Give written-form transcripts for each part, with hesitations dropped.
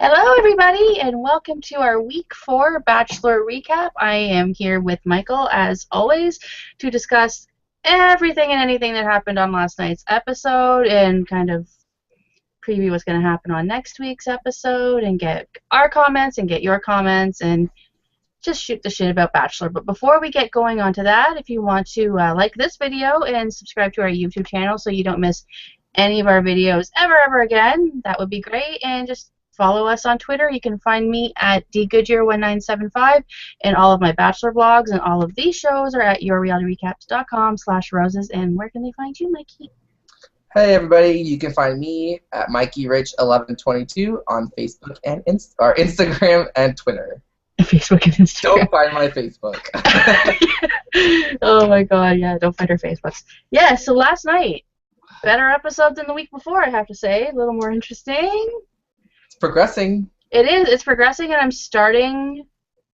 Hello, everybody, and welcome to our Week 4 Bachelor recap. I am here with Michael, as always, to discuss everything and anything that happened on last night's episode and kind of preview what's going to happen on next week's episode and get our comments and get your comments and just shoot the shit about Bachelor. But before we get going on to that, if you want to like this video and subscribe to our YouTube channel so you don't miss any of our videos ever again, that would be great. And just follow us on Twitter. You can find me at dgoodyear1975, and all of my Bachelor vlogs and all of these shows are at yourrealityrecaps.com/roses. And where can they find you, Mikey? Hey everybody, you can find me at MikeyRich1122 on Facebook and Instagram and Twitter. Facebook and Instagram. Don't find my Facebook. Oh my god, yeah, don't find our Facebooks. Yeah, so last night, better episode than the week before, I have to say. A little more interesting. It's progressing. It is. It's progressing, and I'm starting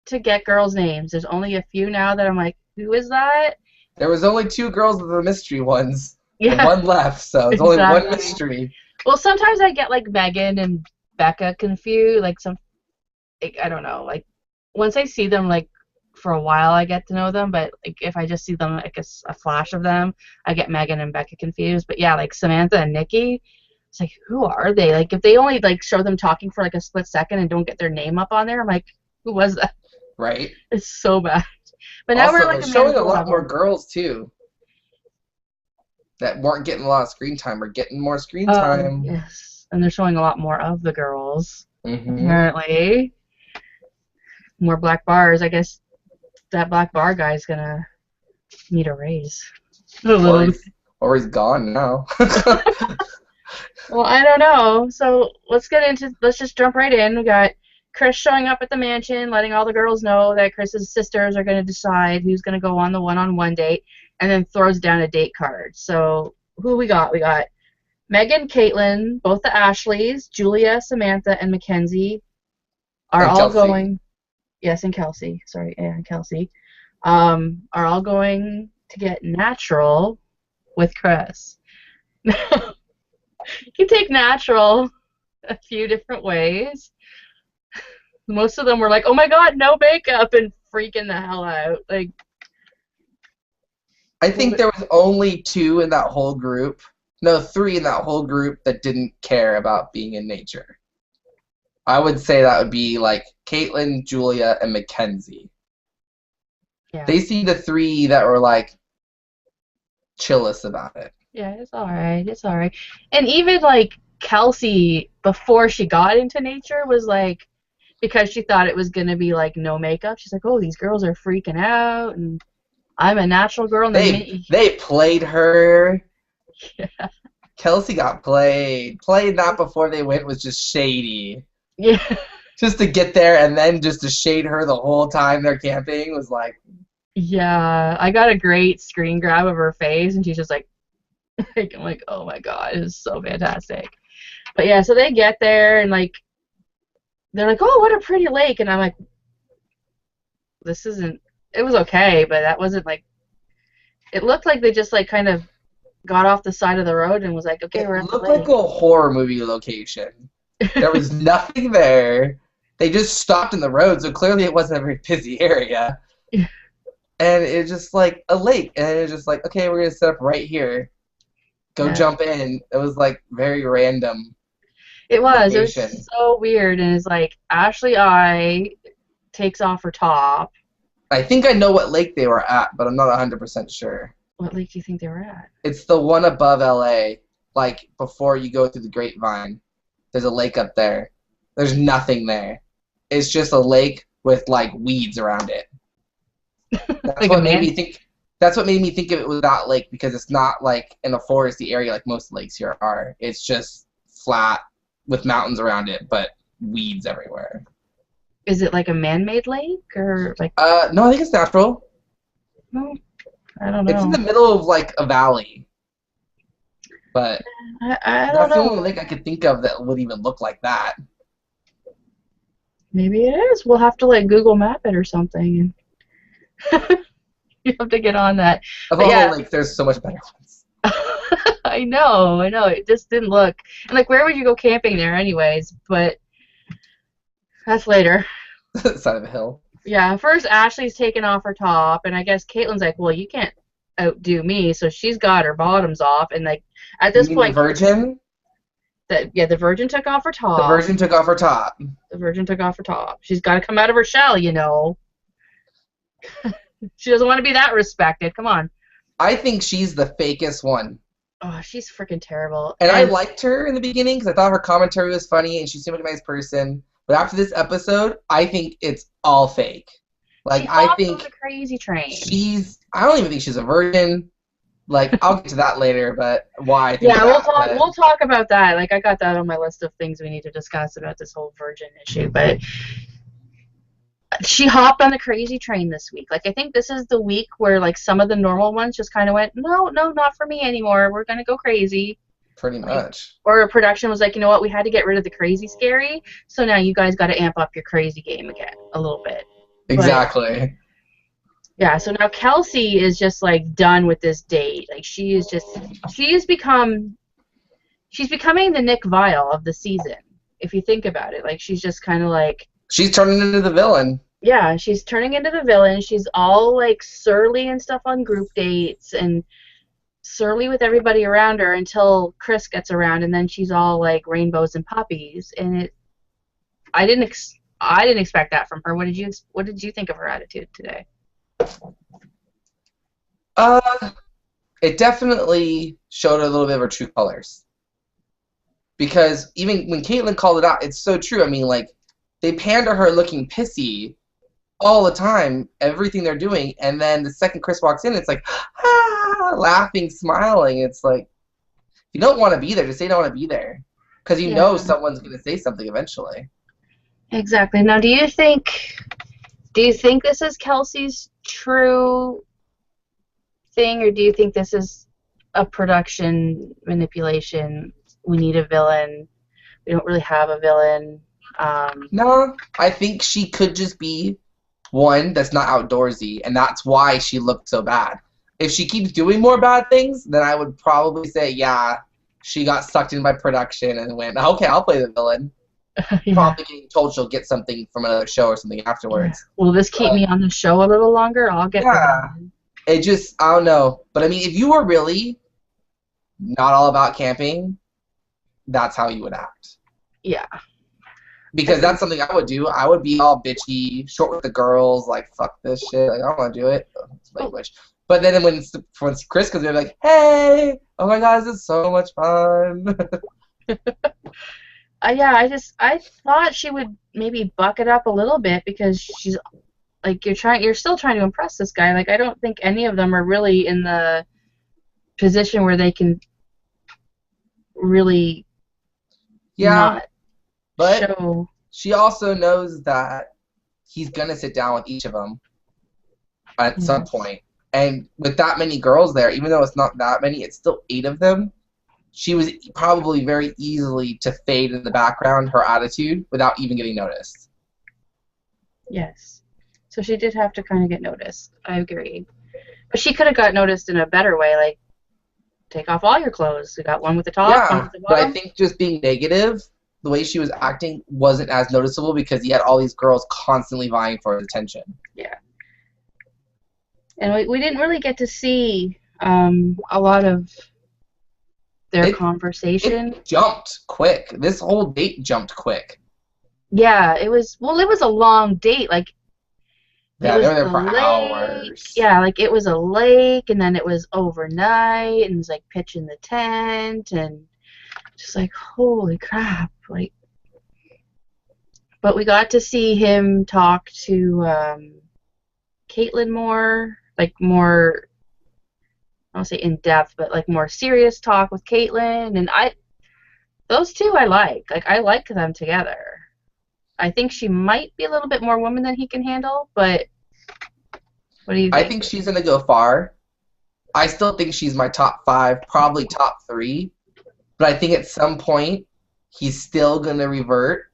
to get girls' names. There's only a few now that I'm like, who is that? There was only 2 girls of the mystery ones. Yeah. And 1 left, so it's only 1 mystery. Well, sometimes I get like Megan and Becca confused. Like I don't know. Like once I see them, like for a while, I get to know them. But like if I just see them, like a flash of them, I get Megan and Becca confused. But yeah, like Samantha and Nikki. It's like, who are they? Like, if they only, like, show them talking for, like, a split second and don't get their name up on there, I'm like, who was that? Right. It's so bad. But now also, we're, like, they're showing a lot more girls, too, that weren't getting a lot of screen time or getting more screen time. Yes. And they're showing a lot more of the girls, Mm-hmm. apparently. More black bars. I guess that black bar guy's gonna need a raise. Or he's gone now. Well, I don't know. So let's just jump right in. We got Chris showing up at the mansion, letting all the girls know that Chris's sisters are going to decide who's going to go on the one-on-one date, and then throws down a date card. So who we got? We got Megan, Caitlin, both the Ashleys, Julia, Samantha, and Mackenzie are And all Kelsey. going. Yes, and Kelsey. Sorry, and Kelsey. Are all going to get natural with Chris. You can take natural a few different ways. Most of them were like, oh my god, no makeup, and freaking the hell out. Like, I think there was only 2 in that whole group. No, 3 in that whole group that didn't care about being in nature. I would say that would be like Caitlin, Julia, and Mackenzie. yeah. They see the 3 that were like chillest about it. Yeah, it's alright. It's alright. And even, like, Kelsey, before she got into nature, was like, because she thought it was going to be, like, no makeup, she's like, oh, these girls are freaking out, and I'm a natural girl. And They played her. Yeah. Kelsey got played. Played not before they went was just shady. Yeah. Just to get there and then just to shade her the whole time they're camping was like... Yeah, I got a great screen grab of her face, and she's just like, I'm like, oh my god, it is so fantastic. But yeah, so they get there, and like, they're like, oh, what a pretty lake, and I'm like, this isn't, it was okay, but that wasn't like, it looked like they just like kind of got off the side of the road and was like, okay, we're at the lake. It looked like a horror movie location. There was nothing there. They just stopped in the road, so clearly it wasn't a very busy area. Yeah. And it's just like a lake, and it's just like, okay, we're going to set up right here. Go jump in. It was like very random. It was. Location. It was so weird, and it's like Ashley I takes off her top. I think I know what lake they were at, but I'm not 100% sure. What lake do you think they were at? It's the one above LA, like before you go through the Grapevine. There's a lake up there. There's nothing there. It's just a lake with like weeds around it. That's Like what made me think. That's what made me think of it was that lake, because it's not like in a foresty area like most lakes here are. It's just flat with mountains around it, but weeds everywhere. Is it like a man-made lake, or like? No, I think it's natural. No, I don't know. It's in the middle of like a valley. But I don't that's the know. only lake I could think of that would even look like that. Maybe it is. We'll have to like Google Map it or something. You have to get on that. Of all the lakes, there's so much better ones. I know. It just didn't look. And like, where would you go camping there, anyways? But That's later. Side of a hill. Yeah, first Ashley's taking off her top, and I guess Caitlin's like, well, you can't outdo me, so she's got her bottoms off, and like at You this mean the point, virgin? the Virgin took off her The top. virgin took off her top. The Virgin took off her top. She's got to come out of her shell, you know. She doesn't want to be that respected. Come on. I think she's the fakest one. Oh, she's freaking terrible. And I And liked her in the beginning because I thought her commentary was funny and she seemed like a nice person. But after this episode, I think it's all fake. she Like, I hopped on think the crazy train. I don't even think she's a virgin. Like, I'll get to that later, but why I think Yeah, that. But we'll talk about that. Like I got that on my list of things we need to discuss about this whole Virgin issue, but she hopped on the crazy train this week. Like I think this is the week where like some of the normal ones just kind of went, no, not for me anymore. We're gonna go crazy. pretty Like, much. or a production was like, you know what, we had to get rid of the crazy scary, so now you guys got to amp up your crazy game again a little bit. Exactly. Yeah, so now Kelsey is just like done with this date. Like she's becoming the Nick Viall of the season. If you think about it, like she's just kind of like, She's turning into the villain. yeah, she's turning into the villain. She's all like surly and stuff on group dates and surly with everybody around her until Chris gets around, and then she's all like rainbows and puppies. And I didn't expect that from her. What did you think of her attitude today? Uh, it definitely showed a little bit of her true colors. Because even when Caitlyn called it out, it's so true. I mean, like, they pander her looking pissy all the time, everything they're doing, and then the second Chris walks in, it's like, ah, laughing, smiling. It's like, if you don't want to be there, just say you don't want to be there. Because you know Yeah. someone's going to say something eventually. Exactly. Now, do you think this is Kelsey's true thing, or do you think this is a production manipulation? We need a villain. We don't really have a villain. No, I think she could just be one that's not outdoorsy, and that's why she looked so bad. If she keeps doing more bad things, then I would probably say, yeah, she got sucked in by production and went, okay, I'll play the villain. Yeah. Probably getting told she'll get something from another show or something afterwards. Will this keep me on the show a little longer? I'll get the Yeah. villain. It just, I don't know. But I mean, if you were really not all about camping, that's how you would act. Yeah. Because that's something I would do. I would be all bitchy, short with the girls, like, fuck this shit. Like, I don't want to do it. It's language. But then when Chris comes in, like, hey, oh my god, this is so much fun. Yeah, I thought she would maybe buck it up a little bit because she's like you're still trying to impress this guy. Like I don't think any of them are really in the position where they can really Yeah, not but show. she also knows that he's going to sit down with each of them at some point. And with that many girls there, even though it's not that many, it's still 8 of them. She was probably very easily to fade in the background, her attitude, without even getting noticed. Yes. So she did have to kind of get noticed. I agree. But she could have got noticed in a better way, like take off all your clothes. You got one with the top, one Yeah, with the but I bottom. think just being negative, the way she was acting wasn't as noticeable because he had all these girls constantly vying for his attention. Yeah. And we didn't really get to see a lot of their conversation. It jumped quick. This whole date jumped quick. Yeah, it was a long date. Like Yeah, it was they were there the for lake. hours. Yeah, like it was a lake, and then it was overnight, and it was like pitching the tent, and just like holy crap, like. But we got to see him talk to Caitlyn more, like more. I don't say in depth, but like more serious talk with Caitlyn, and those two I like. Like I like them together. I think she might be a little bit more woman than he can handle, but what do you think? I think she's gonna go far. I still think she's my top 5, probably top 3. But I think at some point he's still gonna revert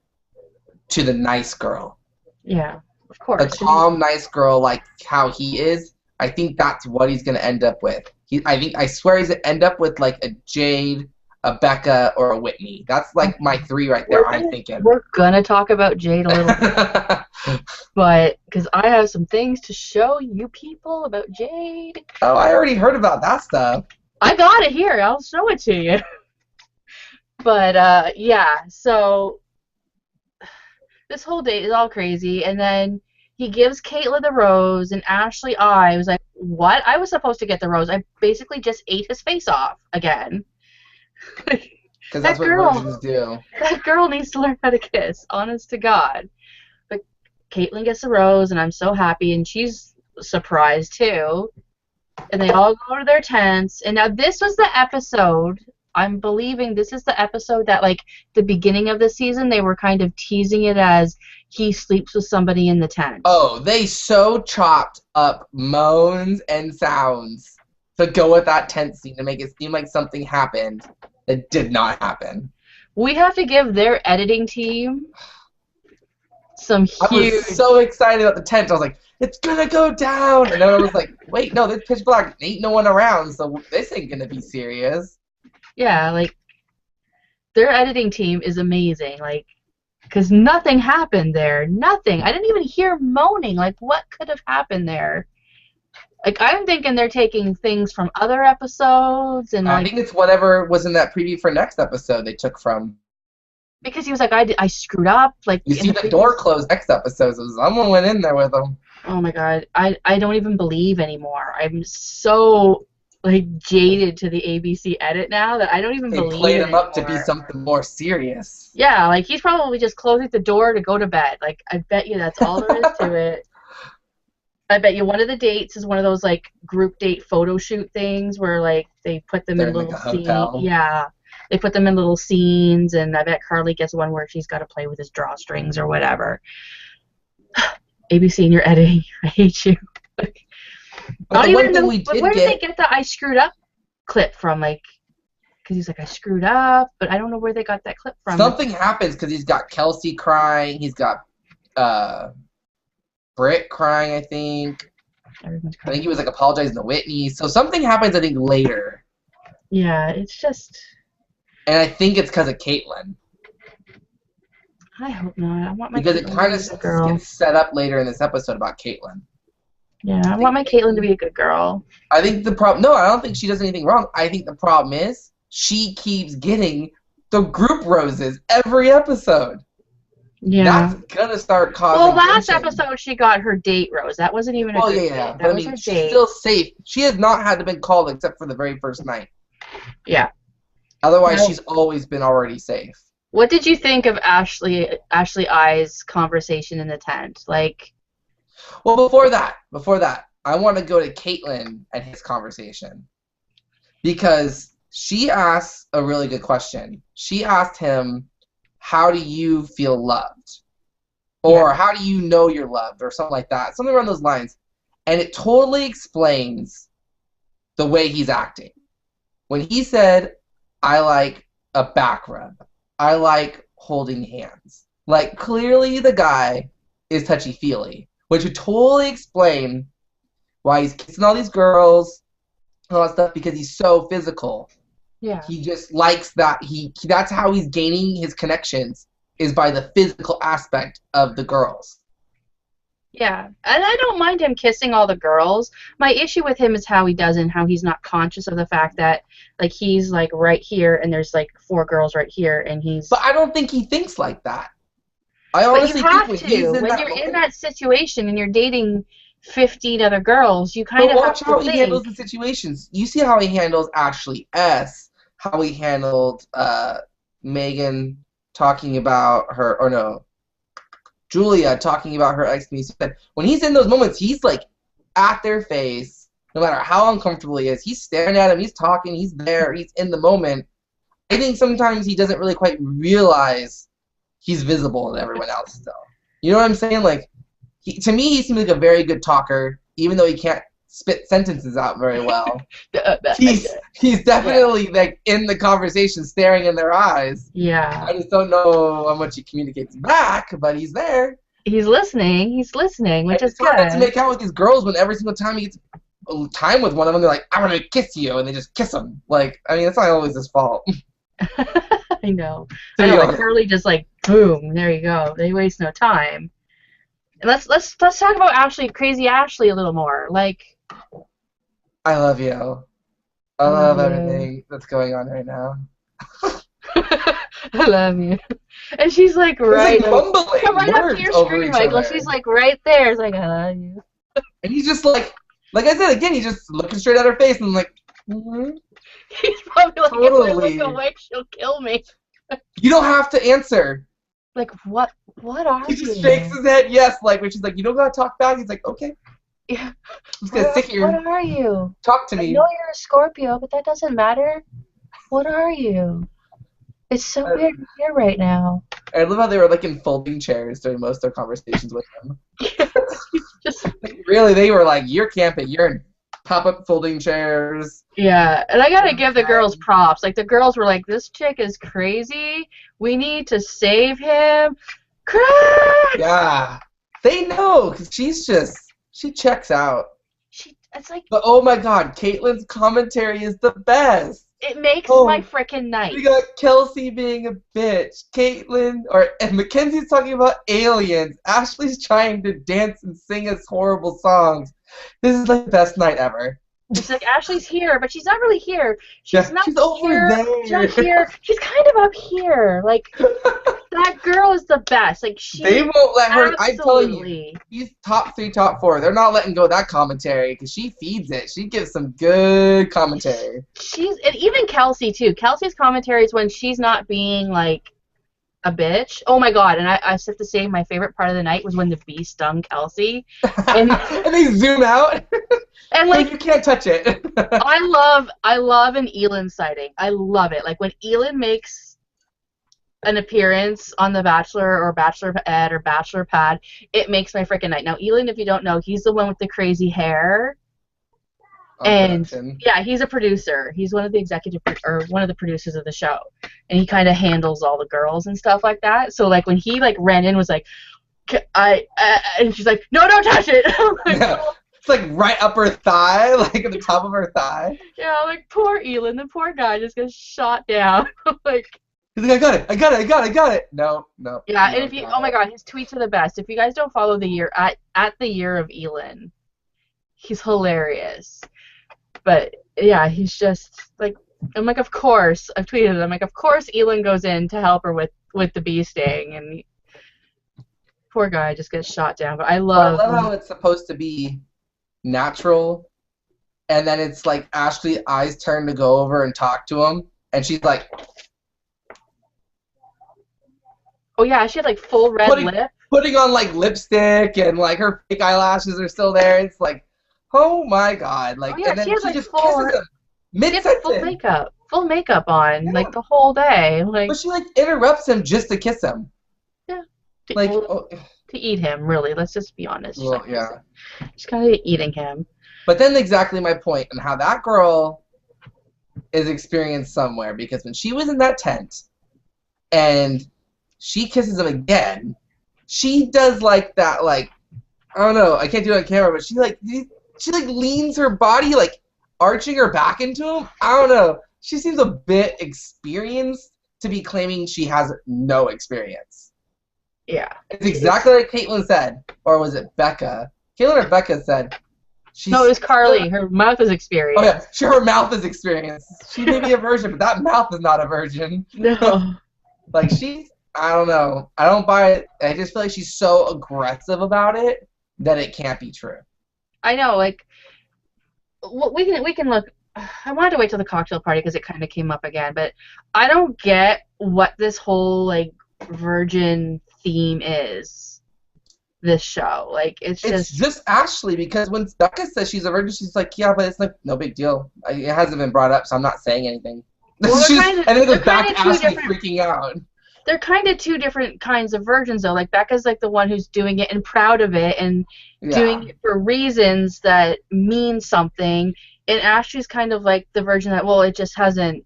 to the nice girl. Yeah, of course. A calm, nice girl like how he is. I think that's what he's gonna end up with. I swear he's gonna end up with like a Jade, a Becca, or a Whitney. That's like my three right there, I'm thinking. We're gonna talk about Jade a little bit, but because I have some things to show you people about Jade. Oh, I already heard about that stuff. I got it here. I'll show it to you. But yeah, so this whole date is all crazy, and then he gives Caitlyn the rose, and Ashley I was like, what? I was supposed to get the rose. I basically just ate his face off again. Because that's what virgins do. That girl needs to learn how to kiss, honest to God. But Caitlyn gets the rose, and I'm so happy, and she's surprised too. And they all go to their tents, and now this was the episode, I'm believing this is the episode that, like, the beginning of the season, they were kind of teasing it as he sleeps with somebody in the tent. Oh, they so chopped up moans and sounds to go with that tent scene to make it seem like something happened that did not happen. We have to give their editing team some huge... I was so excited about the tent. I was like, it's gonna go down! And then I was like, wait, no, there's pitch black. Ain't no one around, so this ain't gonna be serious. Yeah, like, their editing team is amazing, like, because nothing happened there. Nothing. I didn't even hear moaning. Like, what could have happened there? Like, I'm thinking they're taking things from other episodes, and I think it's whatever was in that preview for next episode they took from. Because he was like, I screwed up. Like, you see the door closed next episode, so someone went in there with him. Oh my God, I don't even believe anymore. I'm so, like, jaded to the ABC edit now that I don't even believe it. They played him up to be something more serious. Yeah, like, he's probably just closing the door to go to bed. Like, I bet you that's all there is to it. I bet you one of the dates is one of those, like, group date photo shoot things where, like, they put them in little scenes. Yeah, they put them in little scenes, and I bet Carly gets one where she's got to play with his drawstrings or whatever. ABC and your editing, I hate you. But the one thing we did where did they get the I screwed up clip from? Like, because he's like, I screwed up, but I don't know where they got that clip from. Something happens because he's got Kelsey crying, he's got Britt crying, I think. Everyone's crying. I think he was like apologizing to Whitney. So something happens, I think, later. Yeah, it's just. And I think it's because of Caitlyn. I hope not. I want my because Caitlyn it kind of gets set up later in this episode about Caitlyn. Yeah, I want my Caitlyn to be a good girl. I think the problem. No, I don't think she does anything wrong. I think the problem is she keeps getting the group roses every episode. Yeah. That's gonna start causing. Well, last tension. episode she got her date rose. That wasn't even a Oh good yeah, date. but I mean, she's still safe. She has not had to been called except for the very first night. Yeah. Otherwise, she's always been already safe. What did you think of Ashley I's conversation in the tent? Like, well, before that, I want to go to Caitlyn and his conversation because she asked a really good question. She asked him, "How do you feel loved?" Or "How do you know you're loved?" or something like that, something around those lines, and it totally explains the way he's acting. When he said, "I like a back rub. I like holding hands." Like, clearly the guy is touchy-feely, which would totally explain why he's kissing all these girls and all that stuff, because he's so physical. Yeah. He just likes that. That's how he's gaining his connections, is by the physical aspect of the girls. Yeah, and I don't mind him kissing all the girls. My issue with him is how he doesn't, how he's not conscious of the fact that, like, he's, like, right here, and there's, like, 4 girls right here, and he's... But I don't think he thinks like that. I honestly think when he's in when you're in that situation and you're dating 15 other girls, you kind of have to watch how he handles the situations. You see how he handles Ashley S., how he handled Megan talking about her, or no, Julia talking about her ex. When he's in those moments, he's like at their face, no matter how uncomfortable he is. He's staring at him, he's talking, he's there, he's in the moment. I think sometimes he doesn't really quite realize he's visible to everyone else still. You know what I'm saying? Like, to me, he seems like a very good talker, even though he can't spit sentences out very well. He's definitely like in the conversation, staring in their eyes. Yeah. I just don't know how much he communicates back, but he's there. He's listening, which is good. It's hard to make out with these girls when every single time he gets time with one of them, they're like, "I want to kiss you," and they just kiss him. Like, I mean, it's not always his fault. I know. To I be know, like honest, Curly just like boom, there you go. They waste no time. And let's talk about Ashley, crazy Ashley a little more. Like I love you. I I love love you. everything that's going on right now. I love you. And she's like It's like right up come mumbling right up to words your over screen, each Michael. other. She's like right there. It's like I love you. And he's just like I said again, he's just looking straight at her face and like, He's probably like, if I look totally. away, she'll kill me. You don't have to answer. Like what are He just shakes you? his head yes, like when she's like, you don't gotta talk back. He's like, okay, I'm Yeah. just gonna sit What here, are you? talk to I know me. you're a Scorpio, but that doesn't matter. What are you? It's so I, weird here right now. I love how they were like in folding chairs during most of their conversations with him. Just Like, really, they were like, you're camping, you're in pop-up folding chairs. yeah, and I gotta give the girls props. Like the girls were like, "This chick is crazy. We need to save him." Crack! Yeah, they know because she checks out. It's like But oh my God, Caitlyn's commentary is the best. it makes my Oh, freaking night. we got Kelsey being a bitch. And Mackenzie's talking about aliens. Ashley's trying to dance and sing us horrible songs. This is like the best night ever. It's like Ashley's here, but she's not really here. She's Yeah, not she's over here. She's not there. here. She's kind of up here. Like that girl is the best. Like They she won't let her. I'm telling you, absolutely. she's top 3, top 4. They're not letting go of that commentary because she feeds it. She gives some good commentary. She's and even Kelsey too. Kelsey's commentaries when she's not being like a bitch. Oh my god! And I have to say my favorite part of the night was when the bee stung Kelsey, and And they zoom out. and No, like you can't touch it. I love an Elin sighting. I love it. Like when Elin makes an appearance on The Bachelor or Bachelor Ed or Bachelor Pad, it makes my freaking night. Now Elin, if you don't know, he's the one with the crazy hair. On And production. yeah, he's a producer. He's one of the or one of the producers of the show, and he kind of handles all the girls and stuff like that. So like when he like ran in, was like, and she's like, no, don't touch it. I'm like, Yeah. oh. It's like right up her thigh, like at the top of her thigh. Yeah, like poor Elin, the poor guy just gets shot down. Like He's like, I got it, I got it, I got it, I got it. No, no. yeah, You and if don't you got oh my it. god, his tweets are the best. If you guys don't follow the year at the year of Elin, he's hilarious. But yeah, he's just like I'm like, of course. I've tweeted it. I'm like, of course Elin goes in to help her with the bee sting, and poor guy just gets shot down. But I Well, love I love how it's supposed to be natural, and then it's like Ashley eyes turn to go over and talk to him, and she's like oh yeah, she had like full red putting lip. putting on like lipstick, and like her fake eyelashes are still there. It's like, oh my God! Oh Like, yeah, and she then had she like just kisses him she mid had like sentence. full makeup on Yeah, like the whole day, but like she like interrupts him just to kiss him. yeah, Like, well, oh, to eat him. Really, let's just be honest. well, yeah. She's kind of eating him. But then exactly my point and how that girl is experienced somewhere because when she was in that tent and she kisses him again, she does like that like I don't know, I can't do it on camera, but she like leans her body like arching her back into him. I don't know. She seems a bit experienced to be claiming she has no experience. Yeah. It's exactly like Caitlyn said, or was it Becca? Caitlyn or Becca said No, it was she's Carly. Her mouth is oh experienced. yeah, sure. Her mouth is experienced. She may be a virgin, but that mouth is not a virgin. No. Like I don't know. I don't buy it. I just feel like she's so aggressive about it that it can't be true. I know, like we can look. I wanted to wait till the cocktail party because it kind of came up again, but I don't get what this whole like virgin theme is. This show, like it's It's just just Ashley because when Becca says she's a virgin, she's like, yeah, but it's like no big deal. It hasn't been brought up, so I'm not saying anything. well, And then it they're goes back kind to of two Ashley different. freaking out. They're kind of two different kinds of virgins, though. Like Becca's like the one who's doing it and proud of it and Yeah, doing it for reasons that mean something, and Ashley's kind of like the virgin that well, it just hasn't.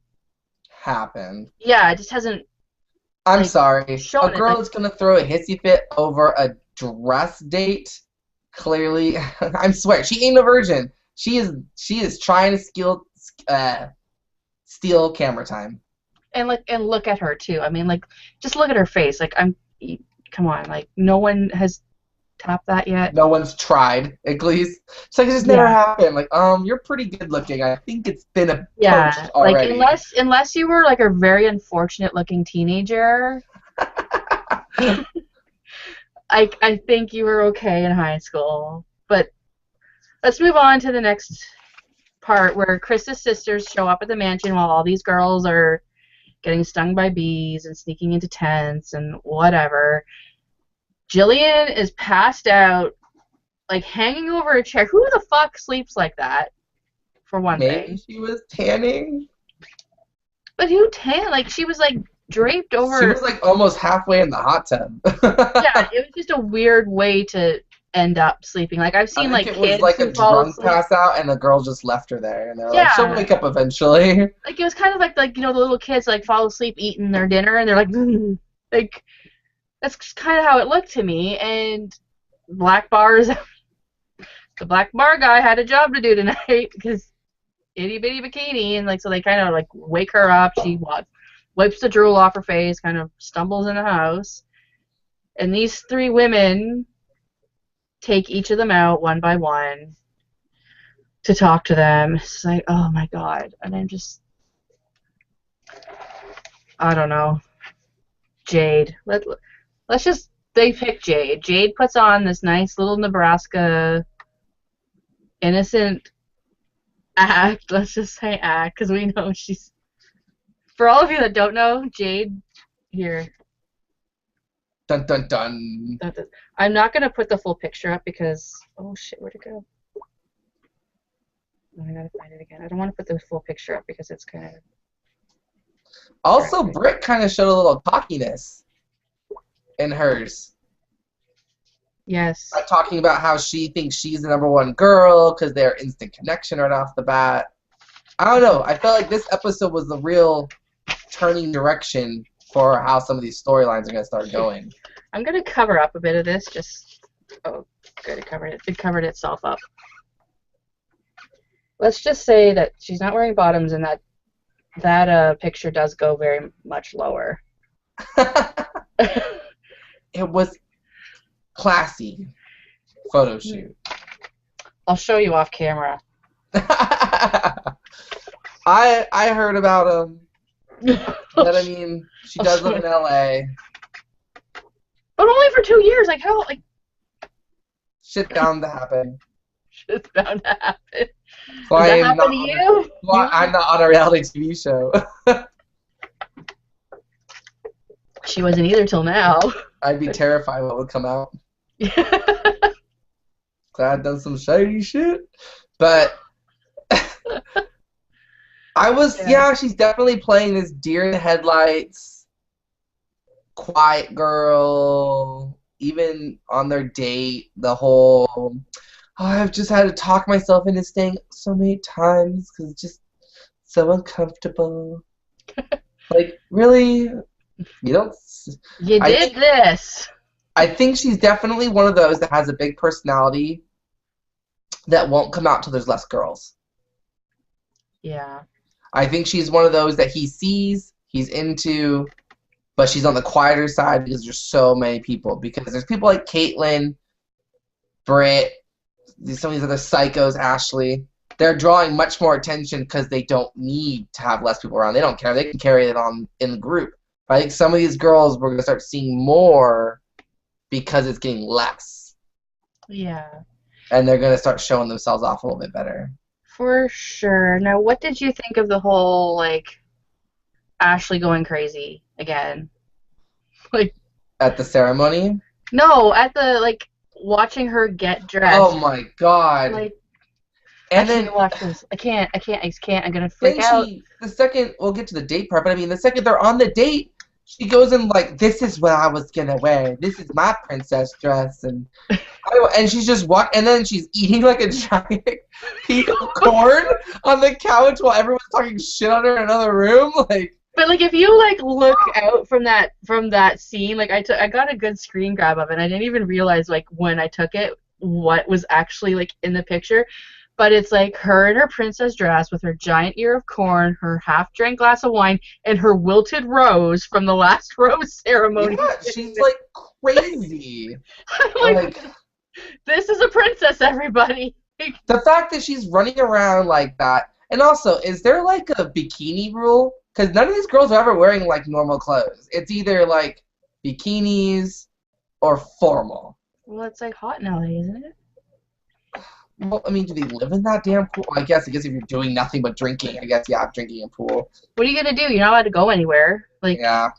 happened. Yeah, it just hasn't I'm like sorry. A shown it. girl Like is gonna throw a hissy fit over a dress date. Clearly, I swear she ain't a virgin. She is trying to steal camera time. and look at her too. I mean, like, just look at her face. Like, come on, like, no one has tapped that yet. No one's tried, at least. It's like it just never Yeah. happened. Like, you're pretty good looking. I think it's been Yeah, approached like already. unless you were like a very unfortunate looking teenager, I think you were okay in high school. But let's move on to the next part where Chris's sisters show up at the mansion while all these girls are getting stung by bees and sneaking into tents and whatever. Jillian is passed out, like hanging over a chair. Who the fuck sleeps like that? For one Maybe thing. she was tanning. But who Like she was like draped She over. was like almost halfway in the hot tub. Yeah, it was just a weird way to end up sleeping. Like I've I seen think like it was kids like who a fall drunk asleep. pass out, and the girl just left her there, and they're like, "She'll Yeah, wake up eventually." like it was kind of like you know the little kids like fall asleep eating their dinner and they're like like that's kind of how it looked to me. And black bars, the black bar guy had a job to do tonight because itty bitty bikini and like so they kind of like wake her up. She wipes the drool off her face, kind of stumbles in the house, and these three women take each of them out one by one to talk to them. It's like, oh my god. And I'm just, I don't know. Jade. Let's just, they pick Jade. Jade puts on this nice little Nebraska innocent act. Let's just say act, because we know she's, for all of you that don't know, Jade, here. Dun dun dun. I'm not going to put the full picture up because, oh shit, where'd it go? I gotta find it again. I don't want to put the full picture up because it's kind of Also, graphic. Britt kind of showed a little cockiness in hers. Yes. Talking about how she thinks she's the number one girl because they're instant connection right off the bat. I don't know. I felt like this episode was the real turning direction for how some of these storylines are going to start going. I'm gonna cover up a bit of this. Just oh, good, it covered it. It covered itself up. Let's just say that she's not wearing bottoms, and that picture does go very much lower. It was classy photo shoot. I'll show you off camera. I heard about him. But I mean, she does live in LA. But only for 2 years. Like how? Like Shit bound to happen. shit's bound to happen. So Does I that am happen not to you? I'm not on a reality TV show. She wasn't either till now. I'd be terrified what would come out. I've done some shady shit. But yeah, she's definitely playing this deer in the headlights, quiet girl. Even on their date, the whole, oh, I've just had to talk myself into staying so many times because it's just so uncomfortable. Like, really? You don't. You did this. I think she's definitely one of those that has a big personality that won't come out till there's less girls. Yeah. I think she's one of those that he sees, he's into, but she's on the quieter side because there's so many people. Because there's people like Caitlyn, Britt, some of these other psychos, Ashley. They're drawing much more attention because they don't need to have less people around. They don't care. They can carry it on in the group. But I think some of these girls we're going to start seeing more because it's getting less. Yeah. And they're going to start showing themselves off a little bit better. For sure. Now, what did you think of the whole, like, Ashley going crazy again? Like, at the ceremony? No, at the, like, watching her get dressed. Oh my god. Like, and I then can't watch this. I can't. I'm gonna freak out. the second, we'll get to the date part, but I mean, the second they're on the date, she goes in like, this is what I was gonna wear. This is my princess dress. And she's just and then she's eating like a giant piece of corn on the couch while everyone's talking shit on her in another room. Like, but like if you like look out from that scene, like I got a good screen grab of it. I didn't even realize like when I took it what was actually like in the picture. but it's like her in her princess dress with her giant ear of corn, her half-drank glass of wine, and her wilted rose from the last rose ceremony. Yeah, she's like crazy. I'm like, Like this is a princess, everybody. the fact that she's running around like that. And also, is there like a bikini rule? Because none of these girls are ever wearing like normal clothes. It's either like bikinis or formal. Well, it's like hot in LA, isn't it? Well, I mean, do they live in that damn pool? I guess if you're doing nothing but drinking, I guess, yeah, drinking in pool. What are you gonna do? You're not allowed to go anywhere. Like, Yeah.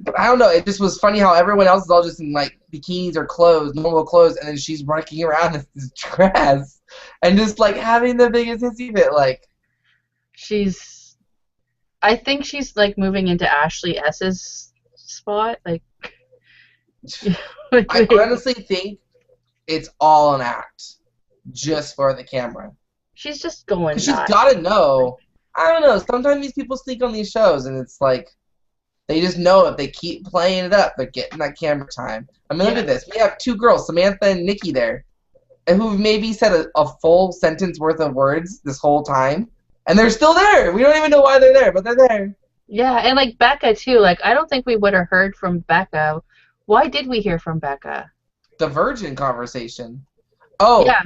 But I don't know. It just was funny how everyone else is all just in like bikinis or clothes, normal clothes, and then she's running around in this dress and just like having the biggest hissy fit. Like, she's, I think she's like moving into Ashley S's spot. Like, I honestly think it's all an act, just for the camera. she's just going Because she's nuts. got to know. I don't know. Sometimes these people sneak on these shows, and it's like they just know if they keep playing it up, they're getting that camera time. I mean, look Yeah. at this. We have two girls, Samantha and Nikki, there, and who've maybe said a full sentence worth of words this whole time, and they're still there. We don't even know why they're there, but they're there. Yeah, and like Becca too. Like, I don't think we would have heard from Becca. Why did we hear from Becca? The virgin conversation. Oh, Yeah,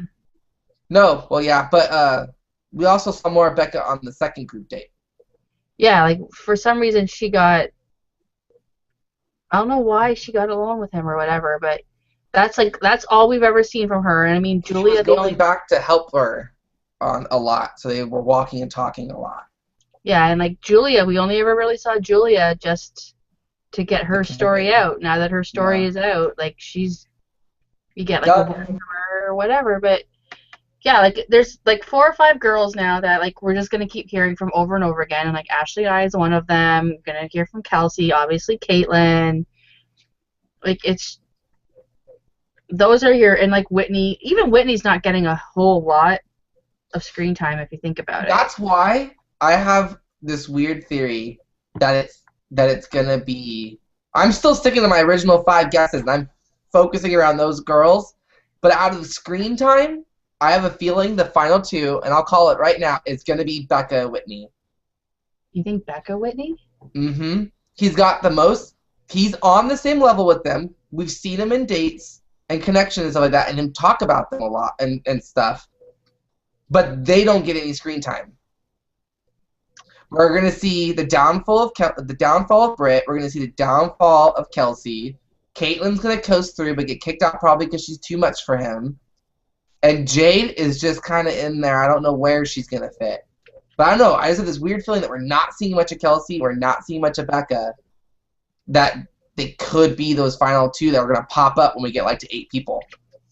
no. Well, yeah, but we also saw more of Becca on the second group date. yeah. Like for some reason she got. I don't know why she got along with him or whatever, but that's all we've ever seen from her. And I mean, He was Julia, the going only back to help her on a lot, so they were walking and talking a lot. yeah, and like Julia, we only ever really saw Julia just to get her story out. Now that her story Yeah. is out, like you get like a Got book from her or whatever. But yeah, like there's like 4 or 5 girls now that like we're just gonna keep hearing from over and over again. And like Ashley I is one of them. Gonna hear from Kelsey, obviously Caitlin. Like it's those are your and like Whitney. Even Whitney's not getting a whole lot of screen time if you think about it. That's why I have this weird theory that it's gonna be. I'm still sticking to my original 5 guesses, and I'm focusing around those girls. But out of the screen time, I have a feeling the final 2, and I'll call it right now, it's gonna be Becca and Whitney. You think Becca Whitney? Mm-hmm. He's got the most. He's on the same level with them. We've seen him in dates and connections and stuff like that, and him talk about them a lot and stuff. But they don't get any screen time. We're gonna see the downfall of Britt. We're gonna see the downfall of Kelsey. Caitlin's gonna coast through, but get kicked out probably because she's too much for him. And Jade is just kind of in there. I don't know where she's gonna fit. But I don't know. I just have this weird feeling that we're not seeing much of Kelsey. We're not seeing much of Becca. That they could be those final 2 that are gonna pop up when we get like to 8 people.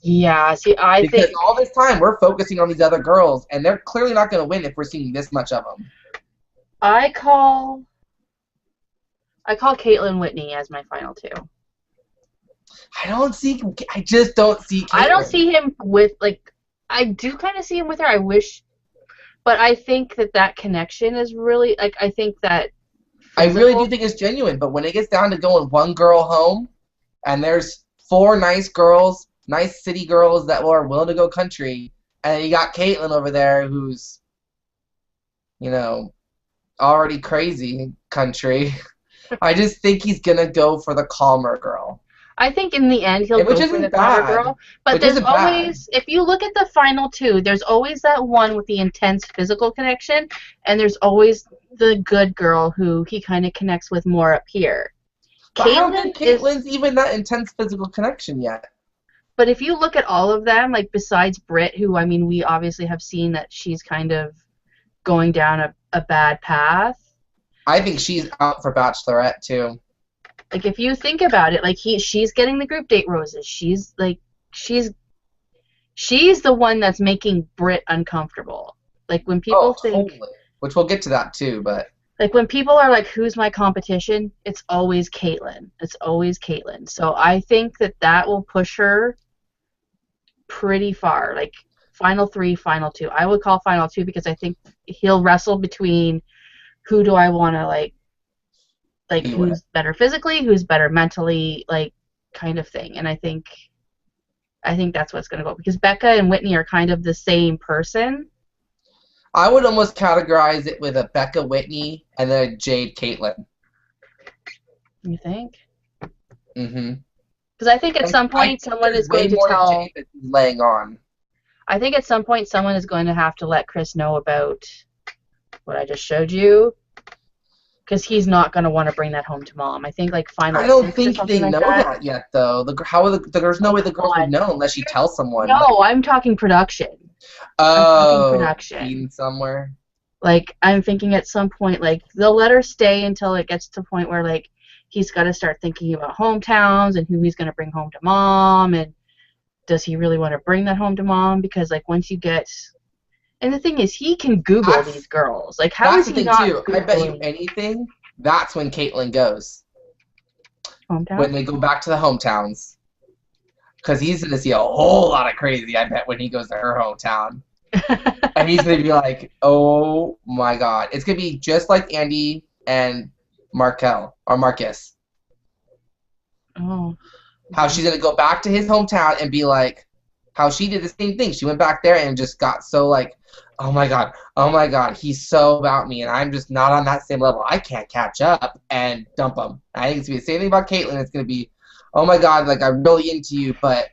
Yeah, see, I Because think all this time we're focusing on these other girls, and they're clearly not gonna win if we're seeing this much of them. I call Caitlin Whitney as my final 2. I just don't see Caitlyn. I don't see him with like I do kind of see him with her. I wish, but I think that connection is really like I think that I really physical- do think it's genuine, but when it gets down to going one girl home, and there's 4 nice girls, nice city girls that are willing to go country, and you got Caitlyn over there who's, already crazy country. I just think he's gonna go for the calmer girl. I think in the end he'll Which go for isn't the cover bad. girl. But Which there's isn't bad. always, if you look at the final 2, there's always that one with the intense physical connection, and there's always the good girl who he kind of connects with more up here. But I don't think Caitlyn is, Caitlyn's even that intense physical connection yet. but if you look at all of them, like besides Britt, who I mean we obviously have seen that she's kind of going down a bad path. I think she's out for Bachelorette too. Like if you think about it, like she's getting the group date roses. She's the one that's making Britt uncomfortable. Like when people think Totally. Which we'll get to that too, but like when people are like, "Who's my competition?" It's always Caitlyn. It's always Caitlyn. So I think that will push her pretty far. Like final 3, final 2. I would call final 2 because I think he'll wrestle between who do I want to like He who's would. better physically, who's better mentally, like kind of thing. And I think that's what's going to go because Becca and Whitney are kind of the same person. I would almost categorize it with a Becca Whitney and then a Jade Caitlyn. You think? Mm-hmm. Because I think at some I point think someone there's is way going to more to tell. Jade that he's laying on. I think at some point someone is going to have to let Chris know about what I just showed you, because he's not going to want to bring that home to mom. I think like I final don't 6 or think something they like know that. that yet, though. There's no Oh, way the come girls would on. know unless she tells someone. No, I'm talking production. I'm talking Oh, production. hidden somewhere. Like, I'm thinking at some point, like, they'll let her stay until it gets to the point where, like, he's got to start thinking about hometowns and who he's going to bring home to mom, and does he really want to bring that home to mom? Because, like, once you get. And the thing is, he can Google That's these girls. Like, how that's is the he thing not too. I bet you Googling anything. That's when Caitlyn goes. hometown? When they go back to the hometowns. Because he's going to see a whole lot of crazy, I bet, when he goes to her hometown. And he's going to be like, oh my god. It's going to be just like Andy and Markel, or Marcus. Oh. How she's going to go back to his hometown and be like, how she did the same thing. She went back there and just got so like, oh my god, he's so about me, and I'm just not on that same level. I can't catch up, and dump him. I think it's going to be the same thing about Caitlyn. It's going to be, oh my god, like, I'm really into you, but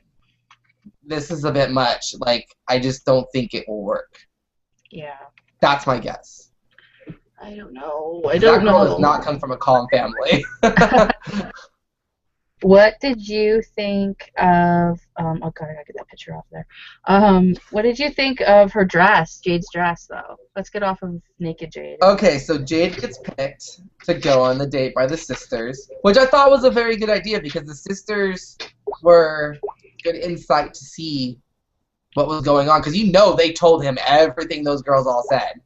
this is a bit much. Like, I just don't think it will work. Yeah. That's my guess. I don't know. I Because don't that girl does know. not come from a calm family. What did you think of? Oh God, I gotta get that picture off there. What did you think of her dress, Jade's dress, though? Let's get off of naked Jade. Okay, so Jade gets picked to go on the date by the sisters, which I thought was a very good idea because the sisters were good insight to see what was going on because they told him everything those girls all said.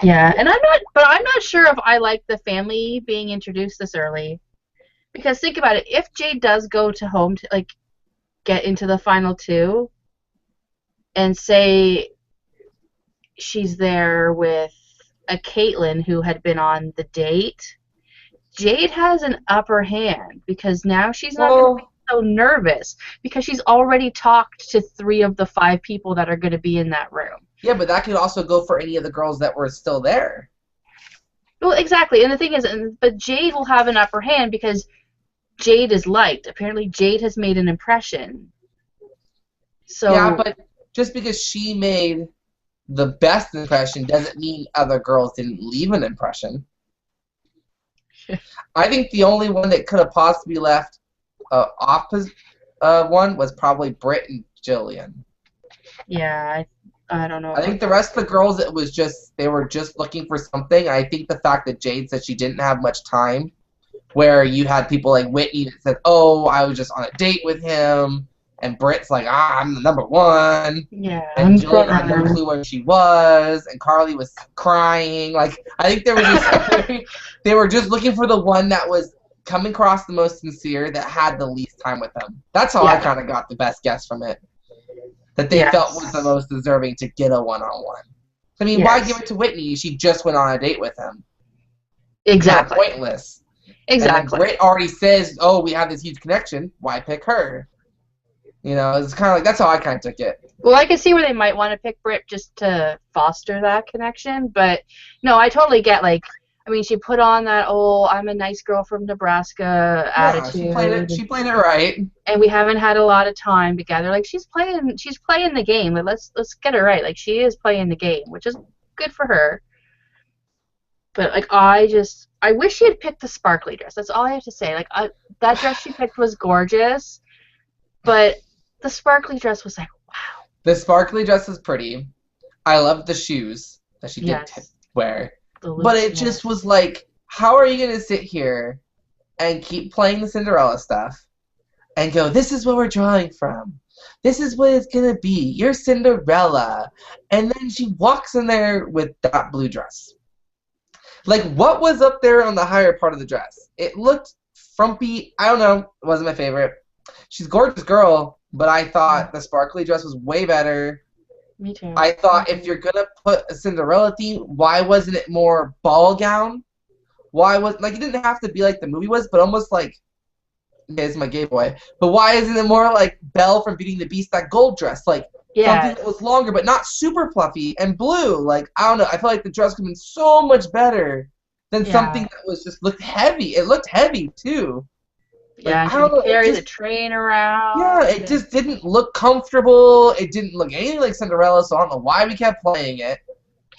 Yeah, and I'm not sure if I like the family being introduced this early. Because think about it, if Jade does go to home to like get into the final two, and say she's there with a Caitlyn who had been on the date, Jade has an upper hand because now she's not going to be Well, so nervous because she's already talked to 3 of the 5 people that are going to be in that room. yeah, but that could also go for any of the girls that were still there. Well, exactly, and the thing is, but Jade will have an upper hand because Jade is liked. Apparently, Jade has made an impression. So Yeah, but just because she made the best impression doesn't mean other girls didn't leave an impression. I think the only one that could have possibly left one was probably Britt and Jillian. yeah, I don't know I about think the rest of the girls, they were just looking for something. I think the fact that Jade said she didn't have much time, where you had people like Whitney that said, "Oh, I was just on a date with him," and Britt's like, "I'm the number one," Yeah, and I'm front Jillian had no runner. clue where she was, and Carly was crying. Like, I think they were just looking for the one that was coming across the most sincere, that had the least time with them. That's how I Yeah. kind of got the best guess from it. That they felt was the Yes. most deserving to get a one-on-one. I mean, why give Yes. it to Whitney? She just went on a date with him. Kind of Exactly. pointless. And then Exactly. Britt already says, "Oh, we have this huge connection. Why pick her?" It's kind of like, that's how I kind of took it. Well, I can see where they might want to pick Britt just to foster that connection, but no, I totally get like, I mean, she put on that "oh, I'm a nice girl from Nebraska" Yeah, she played it. attitude, She played it right. and we haven't had a lot of time together. Like she's playing the game. Like let's get it right. Like she is playing the game, which is good for her. But like I wish she had picked the sparkly dress. That's all I have to say. Like that dress she picked was gorgeous, but the sparkly dress was like, wow. The sparkly dress is pretty. I love the shoes that she did Yes. wear. The But loose, it just was like, how are you going to sit here and keep playing the Cinderella stuff and go, this is what we're drawing from. This is what it's going to be. You're Cinderella. And then she walks in there with that blue dress. Like, what was up there on the higher part of the dress? It looked frumpy. I don't know. It wasn't my favorite. She's a gorgeous girl, but I thought the sparkly dress was way better. Me too. I thought if you're going to put a Cinderella theme, why wasn't it more ball gown? Why was, like, it didn't have to be like the movie was, but almost like, okay, it's my gay boy, but why isn't it more like Belle from Beauty and the Beast, that gold dress? Like, something that was Yes. longer but not super fluffy and blue. Like, I don't know. I feel like the dress could have been so much better than something Yeah. that was just looked heavy. It looked heavy too. Yeah, Like, and I she had don't to know. It carry the just train yeah, around. it just didn't look comfortable. It didn't look anything like Cinderella, so I don't know why we kept playing it.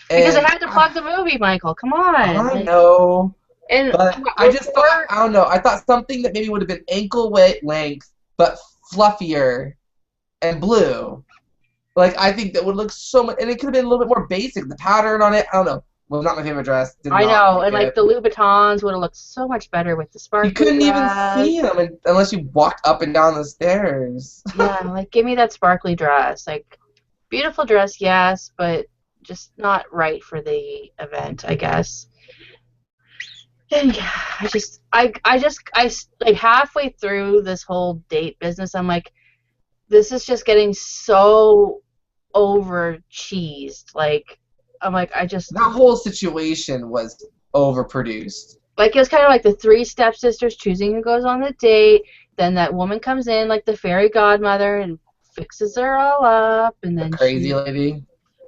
Because I And had to plug the movie, Michael. Come on. I Like, know, and but I just thought, before, I don't know, I thought something that maybe would have been ankle weight length, but fluffier and blue. Like, I think that would look so much, and it could have been a little bit more basic. The pattern on it, I don't know, was not my favorite dress. Did I not know, like and like it. the Louboutins would have looked so much better with the You sparkly couldn't even see dress. them unless you walked up and down the stairs. Yeah, like give me that sparkly dress. Like beautiful dress, yes, but just not right for the event, I guess. And yeah, like halfway through this whole date business, I'm like, this is just getting so over cheesed. Like, I'm like, That whole situation was overproduced. like it was kind of like the three stepsisters choosing who goes on the date. Then that woman comes in like the fairy godmother and fixes her all up, and The then crazy lady.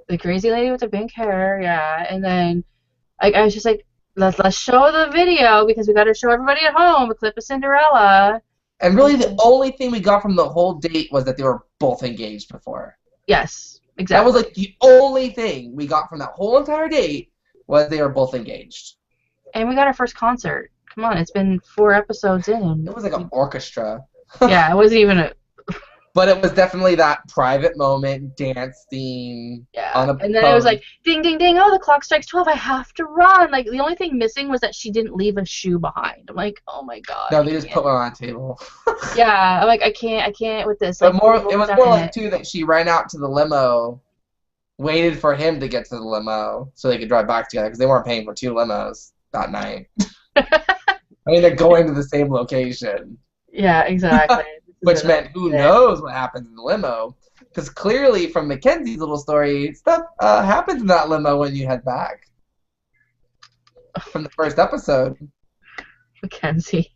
the crazy lady with the pink hair, yeah. And then like I was just like, let's show the video because we got to show everybody at home a clip of Cinderella. And And really, the only thing we got from the whole date was that they were both engaged before. yes, That was exactly. like the only thing we got from that whole entire date was they were both engaged. And we got our first concert. Come on, it's been 4 episodes in, It and was like an orchestra. yeah, it wasn't even a But it was definitely that private moment, dance theme, yeah. And then it was unopposed. like ding ding ding. Oh, the clock strikes 12. I have to run. Like the only thing missing was that she didn't leave a shoe behind. I'm like, oh my god, No, I they just can't. put one on a table. Yeah, I'm like, I can't with this. But Like more, it slow was down more a like minute. too that she ran out to the limo, waited for him to get to the limo so they could drive back together because they weren't paying for two limos that night. I mean, they're going to the same location, Yeah, exactly. This is which meant who it. knows what happens in the limo. Because clearly, from Mackenzie's little story, stuff happens in that limo when you head back from the first episode. Mackenzie.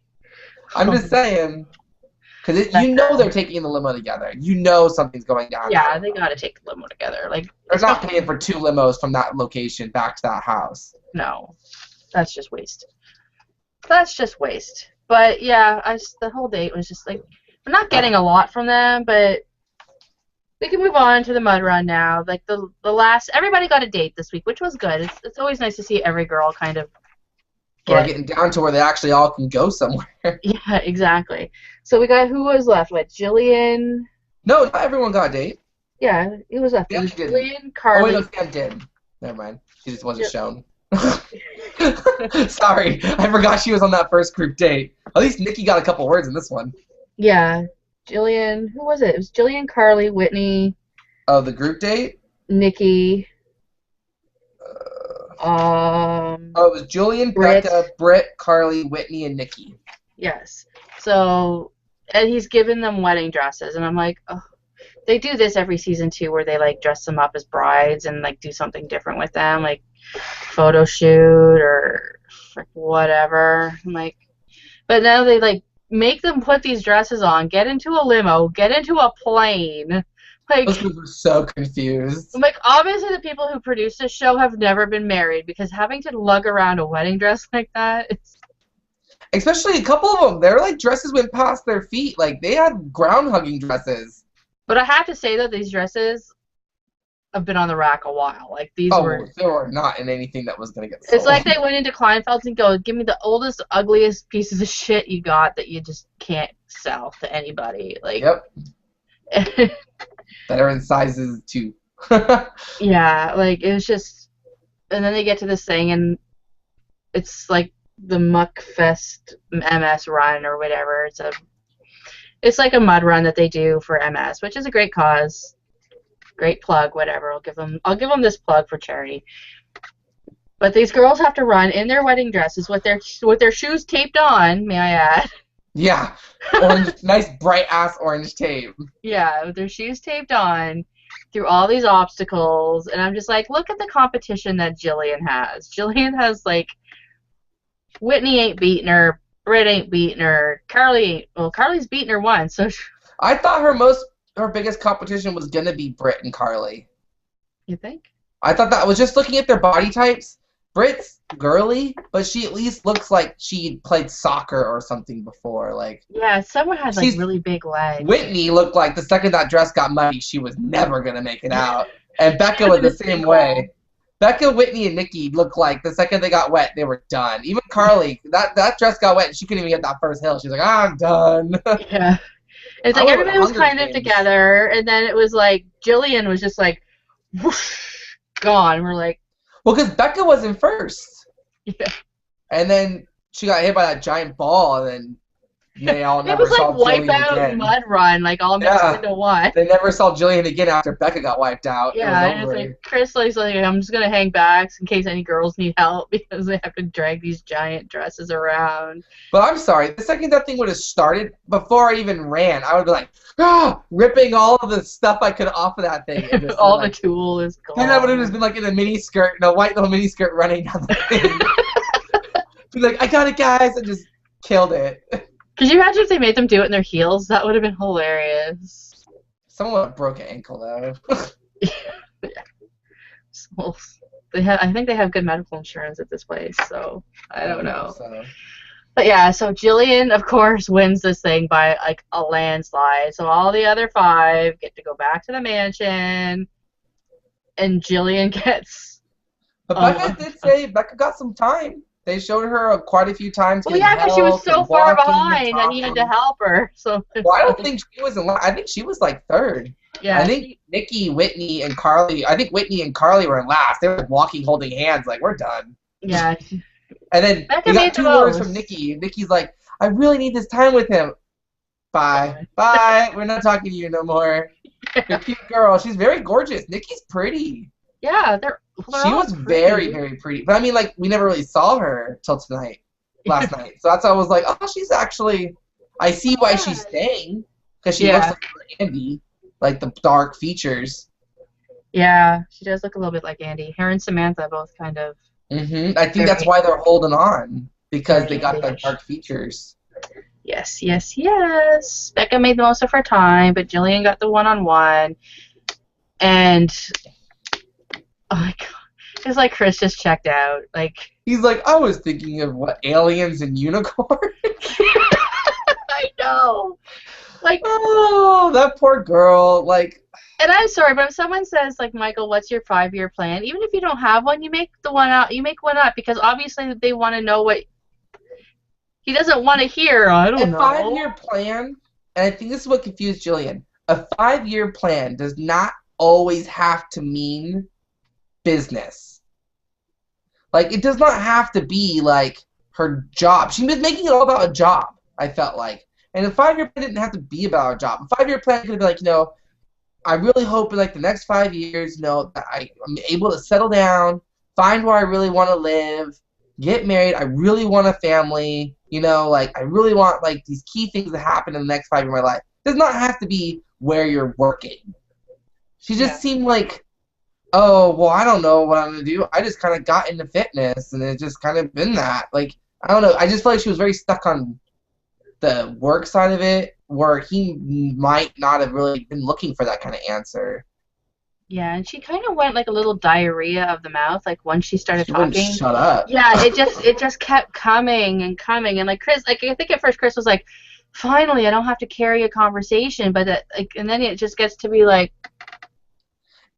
I'm just saying, because That you know they're girl. taking the limo together. You know something's going down in that Yeah, they limo. gotta take the limo together. Like, They're not especially paying for two limos from that location back to that house. no, that's just waste. That's just waste. But yeah, the whole date was just like we're not getting a lot from them, but we can move on to the mud run now. Like the last everybody got a date this week, which was good. It's always nice to see every girl kind of Or get getting down to where they actually all can go somewhere. yeah, exactly. So we got who was left? What, Jillian? No, not everyone got a date. Yeah, who was left? It Sam was didn't. Jillian, Oh, wait, no, Carly. Sam did. Never mind. She just wasn't Ji- shown. Sorry, I forgot she was on that first group date. At least Nikki got a couple words in this one. Yeah, Jillian. Who was it? It was Jillian, Carly, Whitney, Oh, the group date? Nikki, Oh, it was Julian, Britt. Becca, Britt, Carly, Whitney, and Nikki. Yes. So, and he's given them wedding dresses, and I'm like, oh, they do this every season too, where they like dress them up as brides and like do something different with them, like photo shoot or whatever. I'm like, but now they like make them put these dresses on, get into a limo, get into a plane. Those Like, people were so confused. I'm like, obviously the people who produce this show have never been married because having to lug around a wedding dress like that, it's. Especially a couple of them. Their like dresses went past their feet. Like they had ground hugging dresses. But I have to say though, these dresses have been on the rack a while. Like these Oh, were. they were not in anything that was gonna get It's sold. like they went into Kleinfeld's and go, give me the oldest, ugliest pieces of shit you got that you just can't sell to anybody. Like, Yep. That are in sizes too. yeah, like it was just. And then they get to this thing and it's like the Muck Fest MS run or whatever. It's like a mud run that they do for MS, which is a great cause, great plug, whatever. I'll give them this plug for charity. But these girls have to run in their wedding dresses with their shoes taped on, may I add. Yeah. Orange, nice bright ass orange tape. Yeah, with their shoes taped on through all these obstacles, and I'm just like, look at the competition that Jillian has. Jillian has like Whitney ain't beating her, Britt ain't beating her, Carly's beating her once. So I thought her most her biggest competition was gonna be Britt and Carly. You think? I thought that I was just looking at their body types. Britt's girly, but she at least looks like she played soccer or something before. Like Yeah, someone had like she's really big legs. Whitney looked like the second that dress got muddy, she was never gonna make it out. And She Becca was was in the a same sinkhole. way. Becca, Whitney, and Nikki looked like the second they got wet, they were done. Even Carly, that dress got wet and she couldn't even get that first hill. She's like, I'm done. Yeah. It's I like would have went everybody was Hunger kind of Games. together, and then it was like Jillian was just like whoosh, gone. We're like, Well, because Becca was in first. yeah. And then she got hit by that giant ball, and then they all It never was like saw Jillian Wipeout and again. Mud Run, like all mixed Yeah. into one. They never saw Jillian again after Becca got wiped out. It was Yeah, and it's like over. Chris like I'm just gonna hang back in case any girls need help because they have to drag these giant dresses around. But I'm sorry, the second that thing would have started, before I even ran, I would be like, ripping all of the stuff I could off of that thing. And just All the like, tulle is then I would have just gone. been like in a mini skirt, in a white little mini skirt running down the thing. Be like, I got it, guys, and just killed it. Could you imagine if they made them do it in their heels? That would have been hilarious. Someone would have broke an ankle, though. Well, they have. I think they have good medical insurance at this place, so I don't would hope know. so. But yeah, so Jillian, of course, wins this thing by like a landslide. So all the other five get to go back to the mansion, and Jillian gets. But Becca did say Becca got some time. They showed her quite a few times Well, getting yeah, because she was help so and far walking and behind, I needed to talking. help her. So Well, I don't think she was in. I think she was like third. yeah, I think Nikki, Whitney, and Carly. I think Whitney and Carly were in last. They were like walking, holding hands, like we're done. yeah. And then Becca we got made the 2 words from most. Nikki. Nikki's like, I really need this time with him. Bye. Bye. We're not talking to you no more. You're a cute girl. She's very gorgeous. Nikki's pretty. Yeah, they're She all was pretty. very, very pretty. But I mean, like, we never really saw her till last night. So that's why I was like, oh, she's actually. I see why she's staying. Because she looks Yeah, like Andy. Like the dark features. yeah, she does look a little bit like Andy. Her and Samantha both kind of I think that's very, why they're holding on. Because very they got the Andy-ish. dark features. Yes, yes, yes. Becca made the most of her time, but Jillian got the one-on-one. And oh my god, it's like Chris just checked out. Like He's like, I was thinking of what, aliens and unicorns? I know. Like, Oh, that poor girl. Like, and I'm sorry, but if someone says like, Michael, what's your 5-year plan? Even if you don't have one, you make the one out. You make one up because obviously they want to know what he doesn't want to hear. I don't a know. 5-year plan, and I think this is what confused Jillian. A 5-year plan does not always have to mean business. Like, it does not have to be like her job. She was making it all about a job, I felt like. And a 5-year plan didn't have to be about a job. A 5-year plan could be like, I really hope in like the next 5 years, that I'm able to settle down, find where I really want to live, get married. I really want a family. Like I really want like these key things to happen in the next 5 years of my life. It does not have to be where you're working. She just seemed like, oh, well, I don't know what I'm gonna do. I just kind of got into fitness, and it's just kind of been that. Like, I don't know. I just feel like she was very stuck on the work side of it, where he might not have really been looking for that kind of answer. Yeah, and she kind of went like a little diarrhea of the mouth, like once she started She wouldn't talking. shut up. Yeah, it just kept coming and coming, and like Chris, like I think at first Chris was like, finally, I don't have to carry a conversation, but and then it just gets to be like,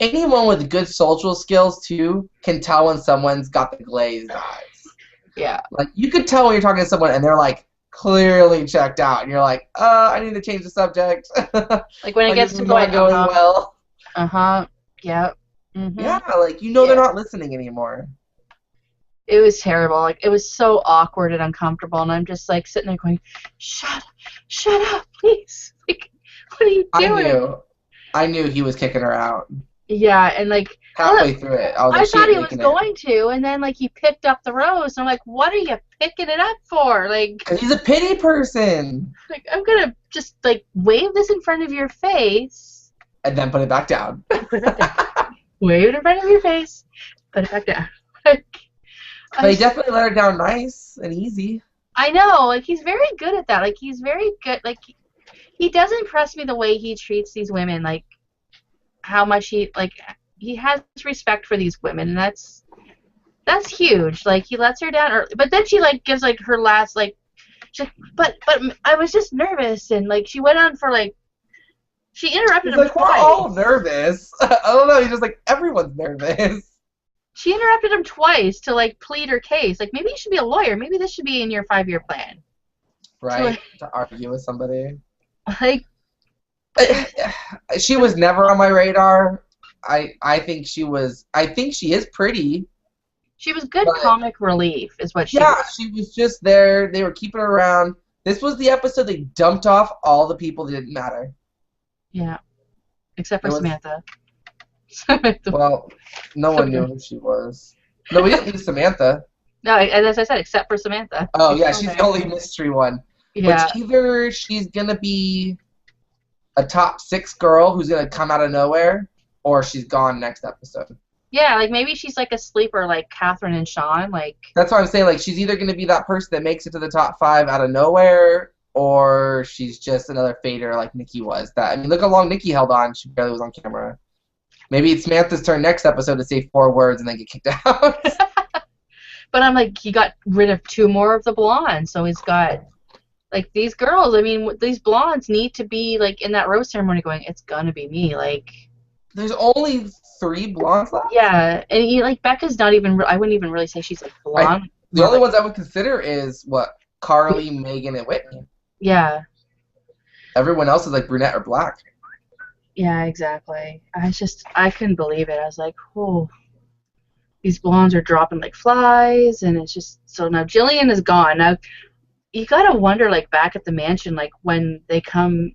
Anyone with good social skills too can tell when someone's got the glazed eyes. yeah, Like you could tell when you're talking to someone and they're like clearly checked out, and you're like, I need to change the subject. like when it Like gets this to is like, not going well. yep, mm-hmm. Yeah, like they're not listening anymore. It was terrible. Like it was so awkward and uncomfortable, and I'm just like sitting there going, shut up, please. Like, what are you doing? I knew he was kicking her out. Yeah, and like Halfway through it, I was I like, she thought ain't he was making it. going to, and then like he picked up the rose, and I'm like, what are you picking it up for? Because he's a pity person. Like I'm gonna just like wave this in front of your face, And then put it back down. put it back down. Wave it in front of your face, put it back down. Like, But he definitely let her down nice and easy. I know, like he's very good at that. Like he's very good. Like he does impress me the way he treats these women, like how much he has respect for these women, and that's huge. Like he lets her down early, but then she like gives like her last like, but I was just nervous, and like she went on for like she interrupted He's him like, we're all twice. nervous. I don't know. He's just like, everyone's nervous. She interrupted him twice to like plead her case. Like maybe you should be a lawyer. Maybe this should be in your 5-year plan. To Right? To argue with somebody. like She was never on my radar. I think she was. I think she is pretty, she was good but comic relief, is what she yeah, was. she was just there. They were keeping her around. This was the episode they dumped off all the people that didn't matter. Yeah, except It for was Samantha. Samantha. well, no one knew who she was. No, we didn't lose Samantha. No, as I said, except for Samantha. Oh She's yeah, still she's the there. only mystery one. Which Yeah, either she's gonna be a top 6 girl who's gonna come out of nowhere, or she's gone next episode. yeah. Like maybe she's like a sleeper, like Catherine and Sean. Like That's why I'm saying like she's either gonna be that person that makes it to the top 5 out of nowhere, or she's just another fader like Nikki was. That I mean, look how long Nikki held on. She barely was on camera. Maybe it's Samantha's turn next episode to say 4 words and then get kicked out. but I'm like, he got rid of 2 more of the blondes, so he's got like these girls. I mean, these blondes need to be like in that rose ceremony, going, "It's gonna be me." Like, There's only 3 blondes left. yeah, and he, like Becca's not even. I wouldn't even really say she's like blonde. The only ones I would consider is what Carly, Megan, and Whitney. Yeah, Everyone else is like brunette or black. yeah, exactly. I couldn't believe it. I was like, oh, these blondes are dropping like flies, and it's just so now Jillian is gone. Now you gotta wonder, like back at the mansion, like when they come,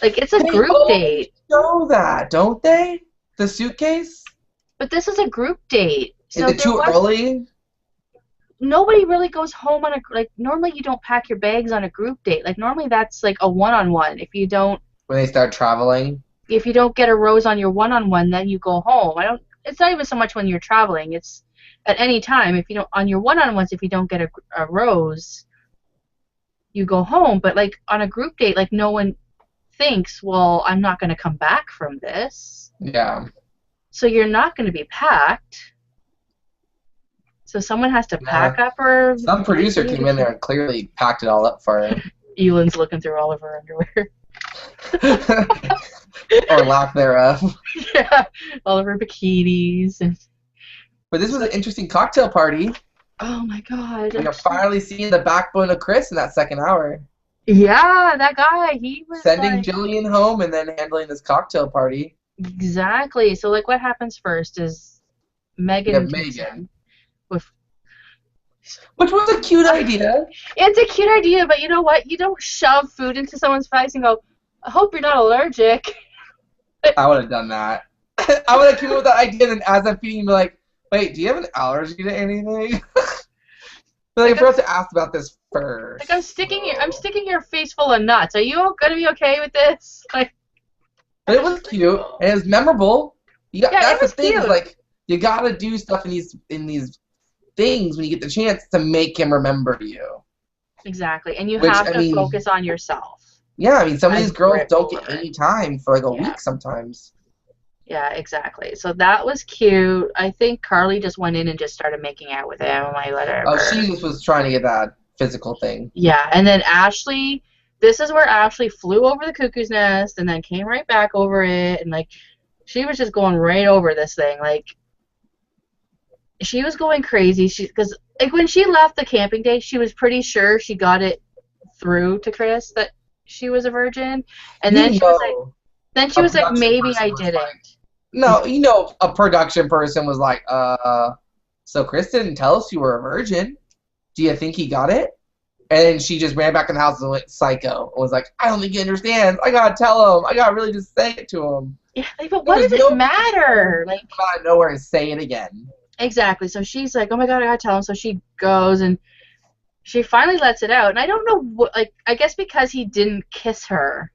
like it's a They group always date. show that, don't they? The suitcase? But this is a group date, Is so it too early? nobody really goes home on a like. Normally, you don't pack your bags on a group date. Like normally, that's like a one-on-one. When they start traveling? If you don't get a rose on your one-on-one, then you go home. I don't. It's not even so much when you're traveling. It's at any time. If you don't on your one-on-ones, if you don't get a rose, you go home. But like on a group date, like no one thinks, well, I'm not going to come back from this. Yeah. So you're not going to be packed. So someone has to Yeah. pack up her. Some producer came in there and clearly packed it all up for her. Ellen's looking through all of her underwear. Or lack thereof. Yeah, all of her bikinis. And But this was an interesting cocktail party. oh my god. We are finally seeing the backbone of Chris in that second hour. Yeah, that guy, he was Sending like, Jillian home and then handling this cocktail party. exactly. So like what happens first is Megan Yeah, comes Megan. in with Which was a cute idea. it's a cute idea, but you know what? You don't shove food into someone's face and go, I hope you're not allergic. I would have done that. I would have come up with that idea and then as I'm feeding, be like, wait, do you have an allergy to anything? But like, I forgot to ask about this first. Like I'm sticking your face full of nuts. Are you gonna be okay with this? Like But it was cute and it was memorable. Yeah, That's it was the thing. cute. Is like you gotta do stuff in these things when you get the chance to make him remember you. exactly. And you Which, have I to mean, focus on yourself. Yeah, I mean some of As these girls Brit don't over get it. any time for like a Yeah. week sometimes. Yeah, exactly. So that was cute. I think Carly just went in and just started making out with him, like whatever. Oh, she just was trying to get that physical thing. Yeah, and then Ashley, this is where Ashley flew over the cuckoo's nest and then came right back over it, and like she was just going right over this thing. Like she was going crazy. Because like when she left the camping day, she was pretty sure she got it through to Chris that she was a virgin, and then she was like, maybe I didn't. No, a production person was like, so Chris didn't tell us you were a virgin. Do you think he got it? And then she just ran back in the house and went psycho. And was like, I don't think he understands. I gotta tell him. I gotta really just say it to him. Yeah, like, but what does it matter? Like, come out of nowhere and say it again. Exactly. So she's like, oh my god, I gotta tell him. So she goes and she finally lets it out. And I don't know what, like, I guess because he didn't kiss her.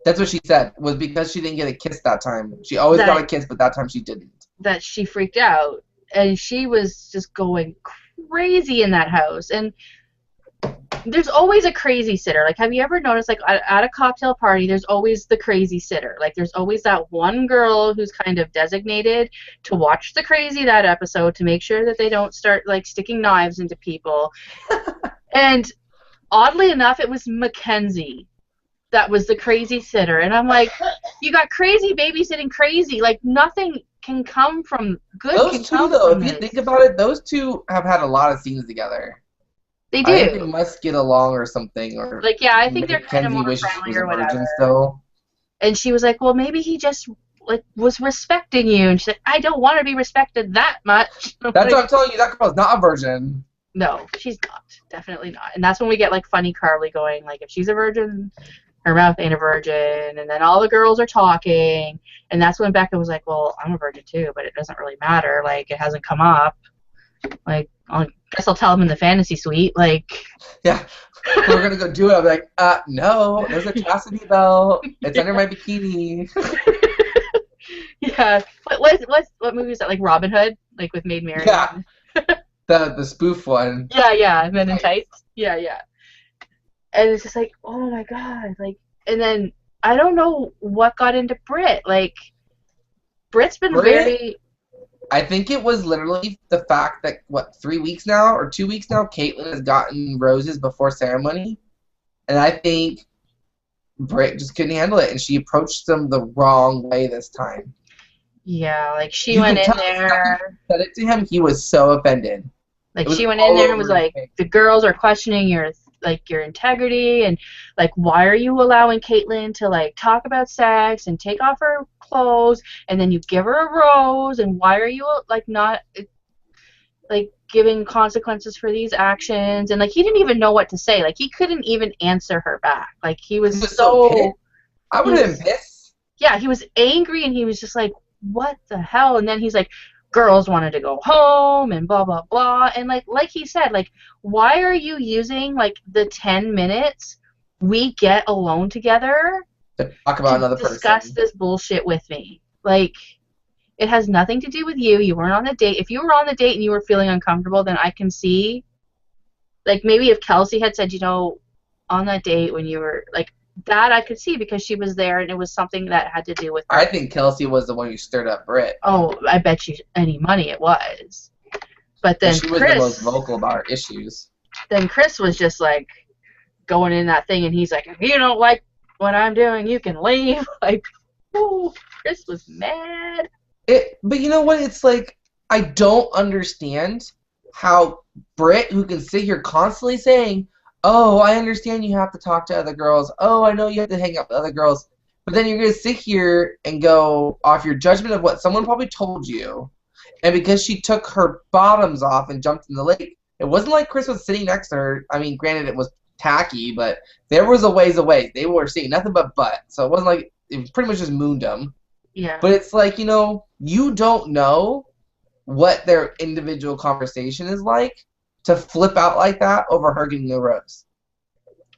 That's what she said, was because she didn't get a kiss that time. She always got a kiss, but that time she didn't. That she freaked out. And she was just going crazy in that house. And there's always a crazy sitter. Like, have you ever noticed, like, at a cocktail party, there's always the crazy sitter. Like, there's always that one girl who's kind of designated to watch the crazy that episode to make sure that they don't start, like, sticking knives into people. And oddly enough, it was Mackenzie that was the crazy sitter. And I'm like, you got crazy babysitting crazy. Like, nothing can come from good can Those two, come though, from if you this. think about it, those two have had a lot of scenes together. They I think they do. must get along or something, or Like, yeah, I think they're kind of Mackenzie more wishes she friendly was a or whatever. virgin still. And she was like, well, maybe he just like was respecting you. And she's like, I don't want to be respected that much. I'm That's like, what I'm telling you. That girl's not a virgin. no, she's not. Definitely not. And that's when we get like funny Carly going, like, if she's a virgin, her mouth ain't a virgin. And then all the girls are talking. And that's when Becca was like, well, I'm a virgin too, but it doesn't really matter. Like, it hasn't come up. Like, I guess I'll tell him in the fantasy suite. Like, Yeah. We're gonna go do it. I'm like, no, there's a chastity belt. It's under my bikini. yeah. What movie is that? Like Robin Hood, like with Maid Marian. Yeah, the spoof one. Yeah. Men in Tights. Yeah. And it's just like, oh my god, like, and then I don't know what got into Brit. Like, Brit's been Brit, very. I think it was literally the fact that, 3 weeks now or 2 weeks now, Caitlyn has gotten roses before ceremony. And I think Brit just couldn't handle it, and she approached them the wrong way this time. Yeah, like she You went can in tell the second there. she said it to him, he was so offended. Like It was she went in all there and was over his like, face. the girls are questioning your integrity, and like, why are you allowing Caitlyn to like talk about sex and take off her clothes, and then you give her a rose, and why are you like not like giving consequences for these actions? And like, he didn't even know what to say. Like, he couldn't even answer her back. Like, he He was was so pissed. so I he would have been was pissed. yeah, he was angry, and he was just like, what the hell? And then he's like, girls wanted to go home and blah blah blah. And like he said, like, why are you using like the 10 minutes we get alone together To talk about to another discuss person. this bullshit with me? Like, it has nothing to do with you. You weren't on the date. If you were on the date and you were feeling uncomfortable, then I can see, like, maybe if Kelsey had said, on that date when you were like that, I could see, because she was there and it was something that had to do with I her. think Kelsey was the one who stirred up Brit. Oh, I bet you any money it was. But But then she was the most vocal about her issues. Chris was just like going in that thing, and he's like, if you don't like what I'm doing, you can leave. Like, ooh, Chris was mad. But you know what? It's like, I don't understand how Brit, who can sit here constantly saying, oh, I understand you have to talk to other girls. Oh, I know you have to hang out with other girls. But then you're going to sit here and go off your judgment of what someone probably told you. And because she took her bottoms off and jumped in the lake, it wasn't like Chris was sitting next to her. I mean, granted, it was tacky, but there was a ways away. They were seeing nothing but butt. So it wasn't like, it pretty much just mooned them. Yeah, But it's like, you don't know what their individual conversation is like to flip out like that over her getting a rose.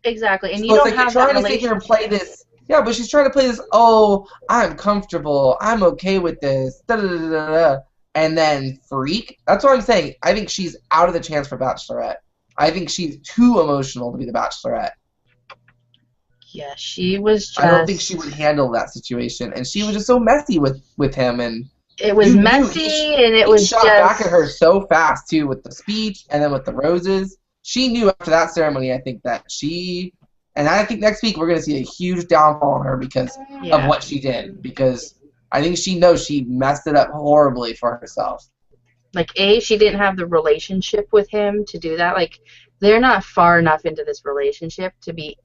exactly. And So you it's don't like you're have that trying to sit here and play relationship. this. Yeah, but she's trying to play this, oh, I'm comfortable. I'm okay with this. Da, da, da, da, da. And then freak. That's what I'm saying. I think she's out of the chance for Bachelorette. I think she's too emotional to be the Bachelorette. Yeah, she was I don't think she just. would handle that situation. And she was just so messy with him, and It was you knew messy, and it he was shot back at her just. so fast too with the speech and then with the roses. She knew after that ceremony, I think and I think next week we're gonna see a huge downfall on her because of Yeah. what she did. Because I think she knows she messed it up horribly for herself. Like, she didn't have the relationship with him to do that. Like, they're not far enough into this relationship to be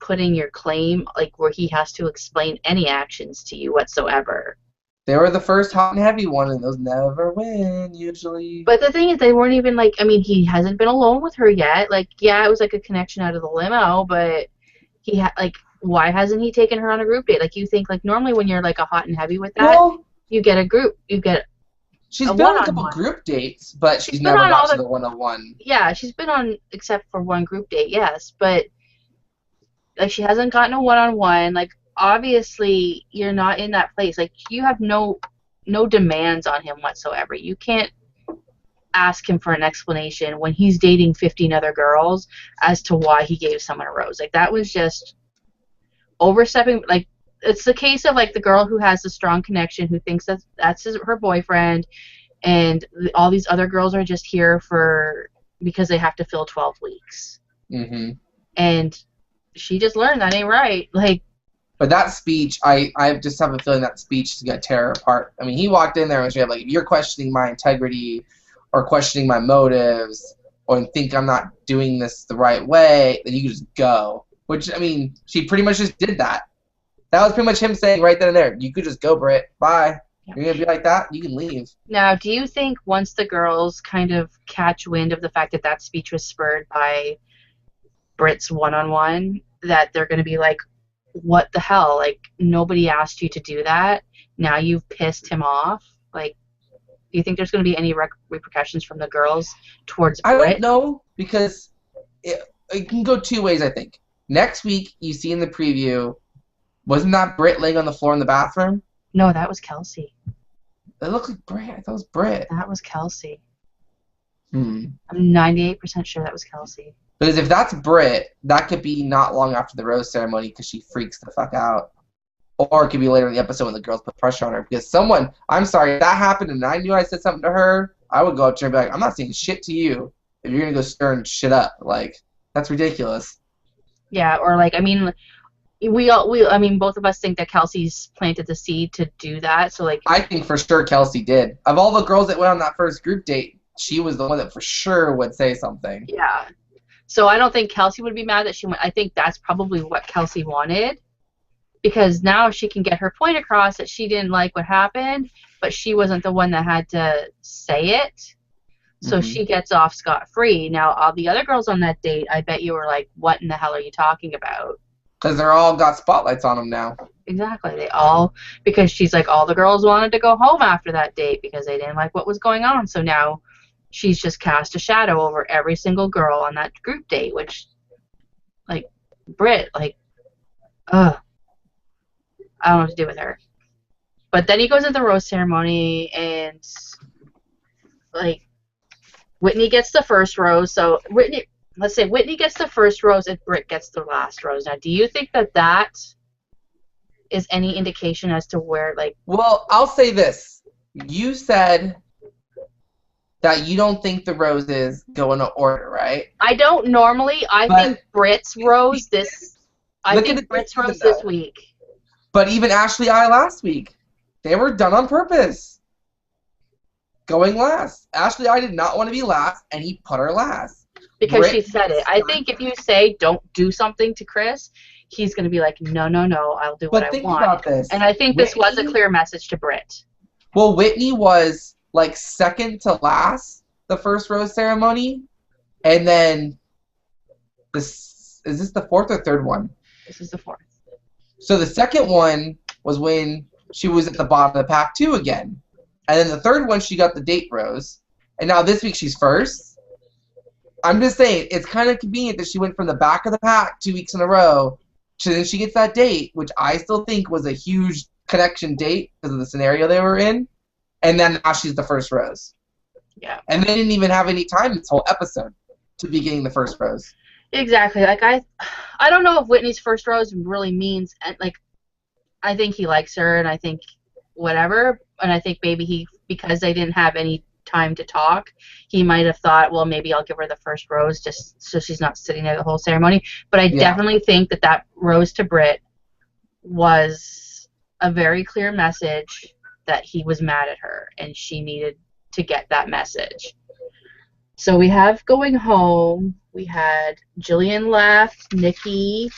putting your claim, like, where he has to explain any actions to you whatsoever. They were the first hot and heavy one, and those never win usually. But the thing is, they weren't even like, I mean, he hasn't been alone with her yet. Like, yeah, it was like a connection out of the limo, but like, why hasn't he taken her on a group date? Like, you think, like, normally when you're like a hot and heavy with that, Well, you get a group, you get she's a been on a couple one-on-one. group dates, but She's she's been never on got all to the, the one-on-one. yeah, she's been on, except for one group date, yes, but like, she hasn't gotten a one-on-one. Like, obviously you're not in that place. Like, you have no demands on him whatsoever. You can't ask him for an explanation when he's dating 15 other girls as to why he gave someone a rose. Like, that was just overstepping. Like, it's the case of like the girl who has a strong connection, who thinks that her boyfriend, and all these other girls are just here for because they have to fill 12 weeks. Mm-hmm. And she just learned that ain't right. Like, but that speech, I just have a feeling that speech is going to tear her apart. I mean, he walked in there and she had like, if you're questioning my integrity or questioning my motives or think I'm not doing this the right way, then you can just go. Which, I mean, she pretty much just did that. That was pretty much him saying right then and there, you could just go, Britt. Bye. You're going to be like that? You can leave. Now, do you think once the girls kind of catch wind of the fact that that speech was spurred by Britt's one-on-one, that they're going to be like, what the hell? Like, nobody asked you to do that. Now you've pissed him off. Like, do you think there's going to be any repercussions from the girls towards Britt? I don't know, because it can go two ways, I think. Next week, you see in the preview, wasn't that Britt laying on the floor in the bathroom? No, that was Kelsey. It looked like Britt. I thought it was Britt. That was Kelsey. I'm 98% sure that was Kelsey. Because if that's Britt, that could be not long after the rose ceremony because she freaks the fuck out. Or it could be later in the episode when the girls put pressure on her. Because someone, I'm sorry, if that happened and I knew I said something to her, I would go up to her and be like, I'm not saying shit to you if you're going to go stirring shit up. Like, that's ridiculous. Yeah, or like, I mean, both of us think that Kelsey's planted the seed to do that. So like, I think for sure Kelsey did. Of all the girls that went on that first group date, she was the one that for sure would say something. Yeah. So I don't think Kelsey would be mad that she went. I think that's probably what Kelsey wanted, because now she can get her point across that she didn't like what happened, but she wasn't the one that had to say it. So she gets off scot-free. Now, all the other girls on that date, I bet you were like, what in the hell are you talking about? Because they're all got spotlights on them now. Exactly. Because she's like, all the girls wanted to go home after that date because they didn't like what was going on. So now she's just cast a shadow over every single girl on that group date, which, like, Britt, like, ugh. I don't know what to do with her. But then he goes into the rose ceremony, and, like, Whitney gets the first rose. So let's say Whitney gets the first rose and Britt gets the last rose. Now, do you think that is any indication as to where, like... Well, I'll say this. You said that you don't think the roses go in order, right? I don't normally. I think Britt's rose this week. But even Ashley I last week, they were done on purpose. Going last. Ashley I did not want to be last, and he put her last. Because she said it. I think if you say don't do something to Chris, he's going to be like, no, I'll do what I want. But think about this. And I think this was a clear message to Britt. Well, Whitney was like second to last the first rose ceremony, and then is this the fourth or third one? This is the fourth. So the second one was when she was at the bottom of the pack too again, and then the third one she got the date rose, and now this week she's first. I'm just saying it's kind of convenient that she went from the back of the pack 2 weeks in a row to then she gets that date, which I still think was a huge connection date because of the scenario they were in. And then now she's the first rose. Yeah. And they didn't even have any time this whole episode to be getting the first rose. Exactly. Like, I don't know if Whitney's first rose really means, like, I think he likes her, and I think whatever, and I think maybe because they didn't have any time to talk, he might have thought, well, maybe I'll give her the first rose just so she's not sitting there the whole ceremony. But I definitely think that rose to Britt was a very clear message that he was mad at her, and she needed to get that message. So we have going home. We had Jillian left, Nikki,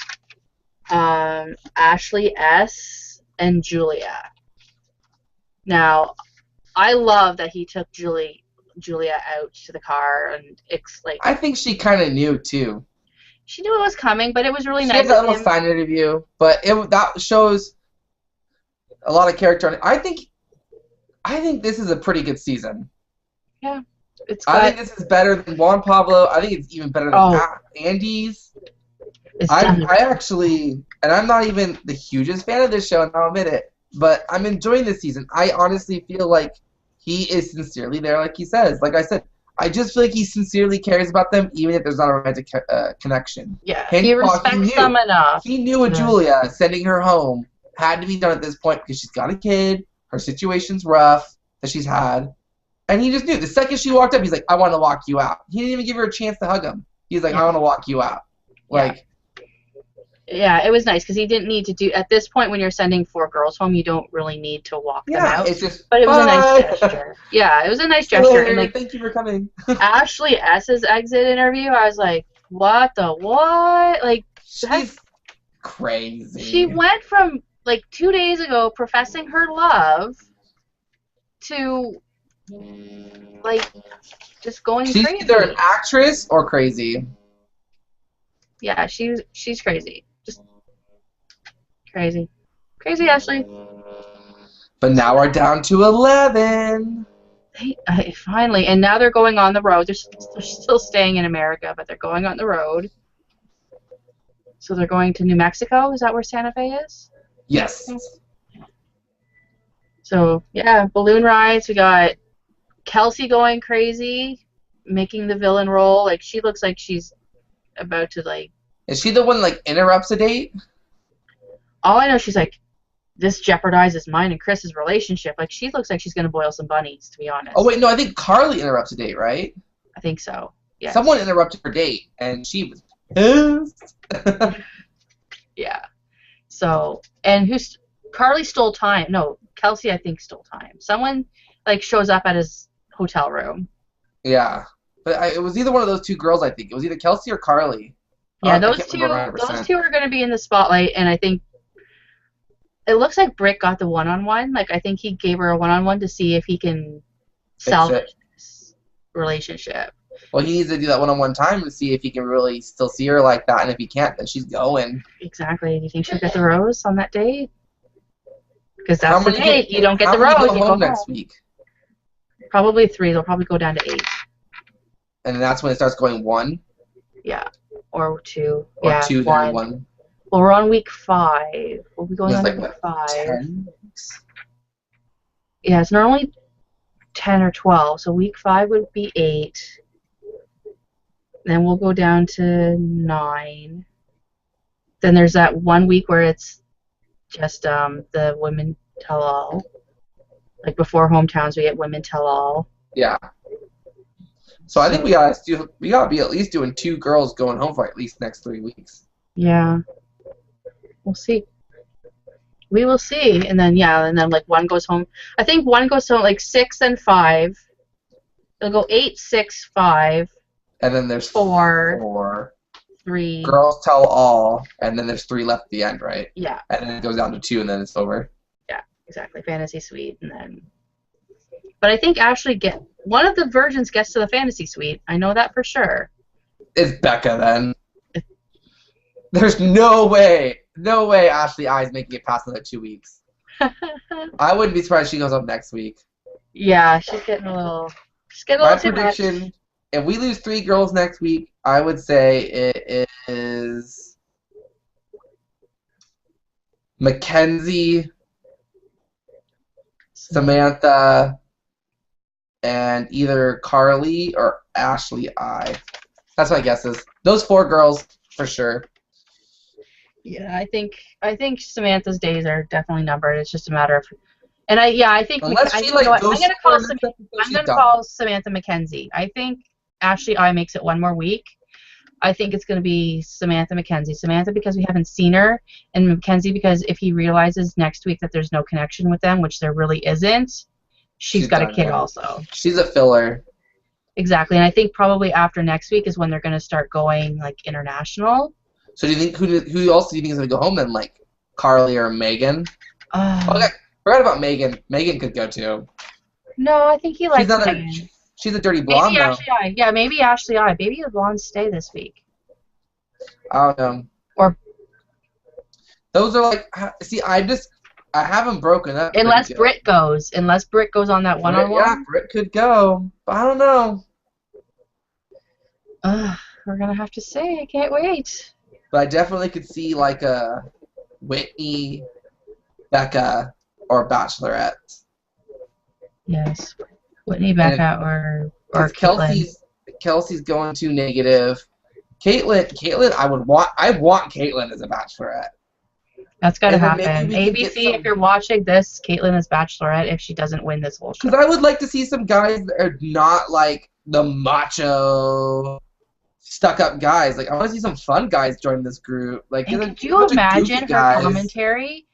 Ashley S, and Julia. Now, I love that he took Julia out to the car, and it's like, I think she kind of knew too. She knew it was coming, but it was really nice. She had that little sign interview, but that shows a lot of character. I think this is a pretty good season. Yeah. I think this is better than Juan Pablo. I think it's even better than Andy's. I actually, and I'm not even the hugest fan of this show, and I'll admit it, but I'm enjoying this season. I honestly feel like he is sincerely there, like he says. Like I said, I just feel like he sincerely cares about them, even if there's not a romantic connection. Yeah, he Hancock, he respects them knew. enough He knew with to. Julia sending her home had to be done at this point because she's got a kid, her situation's rough that she's had, and he just knew. The second she walked up, he's like, I want to walk you out. He didn't even give her a chance to hug him. He's like, I Yeah, want to walk you out. yeah, Like, yeah. It was nice because he didn't need to do. At this point, when you're sending 4 girls home, you don't really need to walk them yeah, out. it's just, But it was a nice bye. gesture. Yeah, it was a nice See you gesture. And later. like Thank you for coming. Ashley S's exit interview, I was like, what the what? Like that. She's crazy. She went from like 2 days ago professing her love to like just going She's either an crazy. actress or crazy. Yeah, she's crazy. Just crazy. Crazy Ashley. But now we're down to 11. Finally, and now they're going on the road. They're still staying in America, but they're going on the road. So they're going to New Mexico. Is that where Santa Fe is? Yes. So yeah, balloon rides. We got Kelsey going crazy, making the villain role. Like she looks like she's about to like. Is she the one like interrupts a date? All I know, she's like, this jeopardizes mine and Chris's relationship. Like she looks like she's gonna boil some bunnies, to be honest. Oh wait, no, I think Carly interrupts a date, right? I think so. Yeah. Someone interrupted her date, and she was pissed. Yeah. So and who's Carly stole time? No, Kelsey I think stole time. Someone like shows up at his hotel room. Yeah, but it was either one of those two girls. I think it was either Kelsey or Carly. Yeah, I those can't two. remember Those 100%. two are going to be in the spotlight, and I think it looks like Brick got the one-on-one. Like I think he gave her a one-on-one to see if he can Fix salvage it. this relationship. Well, he needs to do that one-on-one time to see if he can really still see her like that, and if he can't, then she's going. Exactly. Do you think she'll get the rose on that date? Because How that's the many date. You don't get how the many rose. go You go home home. next week? Probably 3. They'll probably go down to 8. And then that's when it starts going 1 Yeah, or 2. or Yeah, 2, then 1. Well, we're on week 5. We'll be going There's on like to week what, 5. 10? Yeah, it's normally 10 or 12. So week 5 would be 8. Then we'll go down to 9. Then there's that 1 week where it's just the women tell all. Like before hometowns, we get women tell all. Yeah. So I think we gotta be at least doing 2 girls going home for at least next 3 weeks. Yeah. We'll see. We will see. And then like 1 goes home. I think 1 goes home like 6 and 5. It'll go 8, 6, 5. And then there's 4, 3. Girls tell all, and then there's 3 left at the end, right? Yeah. And then it goes down to 2, and then it's over. Yeah, exactly. Fantasy suite, and then. But I think Ashley one of the virgins gets to the fantasy suite. I know that for sure. It's Becca then. There's no way Ashley I is making it past another 2 weeks. I wouldn't be surprised if she goes up next week. Yeah, she's getting a little. My Too prediction: much. if we lose 3 girls next week, I would say it is Mackenzie, Samantha, and either Carly or Ashley I. That's my guesses. Those 4 girls for sure. Yeah, I think Samantha's days are definitely numbered. It's just a matter of. And I think Unless she you know what? goes I'm gonna for call the next episode, I'm she's gonna done. call Samantha Mackenzie. I think Ashley I makes it 1 more week. I think it's gonna be Samantha Mackenzie. Samantha because we haven't seen her, and Mackenzie because if he realizes next week that there's no connection with them, which there really isn't, she's got a done kid now. also. She's a filler. Exactly, and I think probably after next week is when they're gonna start going like international. So do you think who else do you think is gonna go home then? Like Carly or Megan? Okay, forgot about Megan. Megan could go too. No, I think he likes Megan. She's a dirty blonde Maybe though. Ashley I. Yeah, maybe Ashley I. Maybe the blondes stay this week. I don't know. Or those are like see, I haven't broken up. unless Britt goes on that one-on-one. Yeah, Britt could go, but I don't know. We're gonna have to see. I can't wait. But I definitely could see like a Whitney, Becca, or Bachelorette. Yes, Whitney, Becca, or Or Because Caitlyn. Kelsey's going too negative. Caitlyn, I want Caitlyn as a bachelorette. That's got to And then maybe happen. we can get ABC, if some. you're watching this, Caitlyn is Bachelorette if she doesn't win this whole Because show. I would like to see some guys that are not like the macho, stuck up guys. Like I want to see some fun guys join this group. Like And get could a you bunch of goofy imagine her guys. commentary?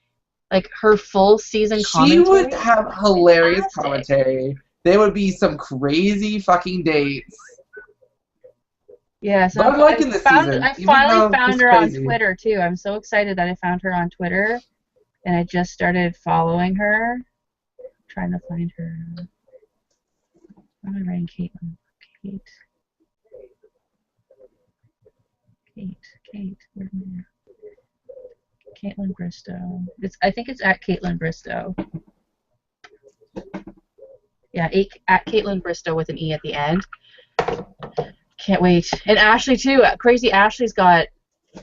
Like her full season She would commentary? have hilarious Fantastic. commentary. There would be some crazy fucking dates. Yes, But I'm liking this season, I even finally though found it's her on crazy. Twitter too. I'm so excited that I found her on Twitter and I just started following her. Trying to find her. What am I writing? Caitlyn. Kate. Kate. Where's my Caitlyn Bristow. I think it's at Caitlyn Bristow. Yeah, at Caitlyn Bristow with an E at the end. Can't wait. And Ashley too. Crazy Ashley's got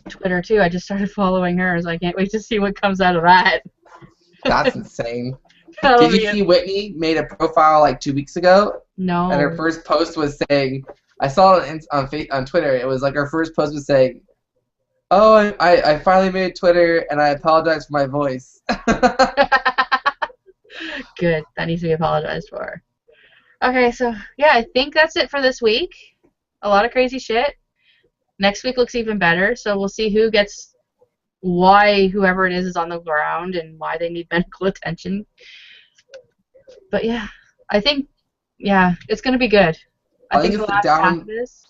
Twitter too. I just started following her, so I can't wait to see what comes out of that. That's insane. That'll Did you be see Whitney made a profile like 2 weeks ago? And her no. first post was saying, I saw it on Twitter. It was like her first post was saying, "Oh, I finally made Twitter, and I apologize for my voice." Good. That needs to be apologized for. Okay, so yeah, I think that's it for this week. A lot of crazy shit. Next week looks even better, so we'll see why whoever it is on the ground and why they need medical attention. But yeah, I think it's gonna be good. I I think think the it's the last half of down. this.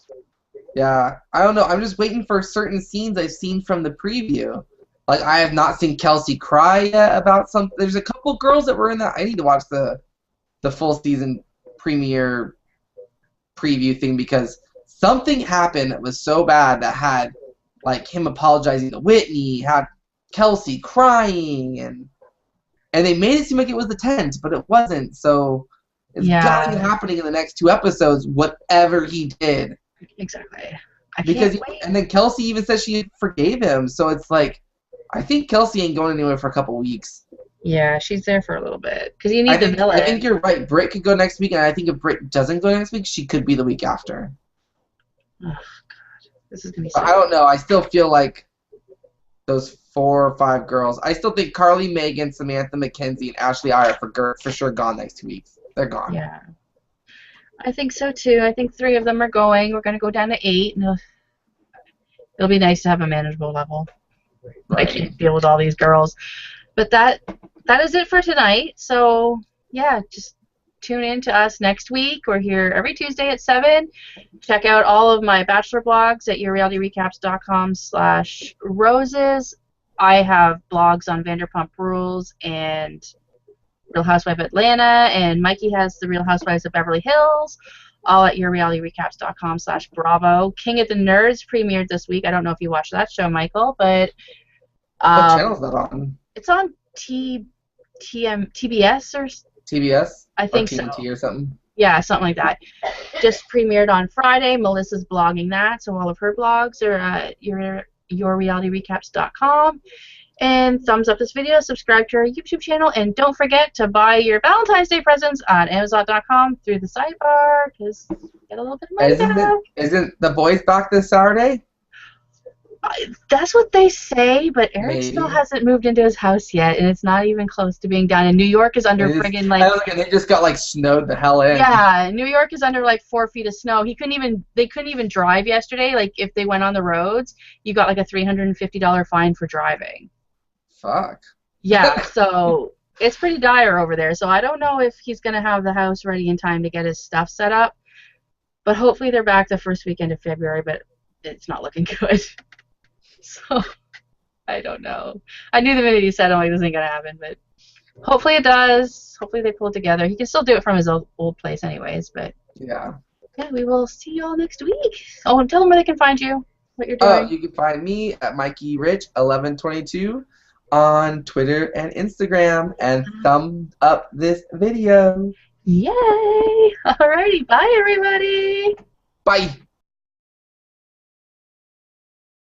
Yeah, I don't know. I'm just waiting for certain scenes I've seen from the preview. Like I have not seen Kelsey cry yet about something. There's a couple girls that were in that. I need to watch the full season premiere preview thing because something happened that was so bad that had like him apologizing to Whitney, had Kelsey crying, and they made it seem like it was the tent, but it wasn't. So it's gotta be Yeah, happening in the next 2 episodes, whatever he did. exactly. I Because can't wait. and then Kelsey even said she forgave him, so it's like I think Kelsey ain't going anywhere for a couple weeks. Yeah, she's there for a little bit because you need the I think villain. you're right. Britt could go next week, and I think if Britt doesn't go next week, she could be the week after. Oh God, this is gonna be But so I good. don't know. I still feel like those 4 or 5 girls. I still think Carly, Megan, Samantha, Mackenzie, and Ashley are for sure gone next 2 weeks. They're gone. Yeah, I think so too. I think 3 of them are going. We're gonna go down to 8, and it'll be nice to have a manageable level. I Right. can't deal with all these girls. But that is it for tonight. So yeah, just tune in to us next week. We're here every Tuesday at 7. Check out all of my Bachelor blogs at yourrealityrecaps.com/roses. I have blogs on Vanderpump Rules and Real Housewives of Atlanta, and Mikey has the Real Housewives of Beverly Hills, all at yourrealityrecaps.com/bravo. King of the Nerds premiered this week. I don't know if you watched that show, Michael, but What um, channel is that on? it's on TBS or TBS I or think so. TNT or something? Yeah, something like that. Just premiered on Friday. Melissa's blogging that, so all of her blogs are at yourrealityrecaps.com. And thumbs up this video, subscribe to our YouTube channel, and don't forget to buy your Valentine's Day presents on Amazon.com through the sidebar because get a little bit of money back. Isn't the boys back this Saturday? That's what they say, but Eric still Maybe. hasn't moved into his house yet, and it's not even close to being done. And New York is under friggin' I like was like, they just got like snowed the hell in. yeah, New York is under like 4 feet of snow. They couldn't even drive yesterday. Like if they went on the roads, you got like a $350 fine for driving. Fuck. Yeah, so it's pretty dire over there. So I don't know if he's gonna have the house ready in time to get his stuff set up. But hopefully they're back the first weekend of February, but it's not looking good. So I don't know. I knew the minute he said, "Oh, this ain't gonna happen," but hopefully it does. Hopefully they pull it together. He can still do it from his old place, anyways. But Yeah. yeah, we will see you all next week. Oh, and tell them where they can find you, what you're Oh, doing. you can find me at MikeyRich1122 on Twitter and Instagram, and thumb up this video. Yay! Alrighty, bye everybody. Bye.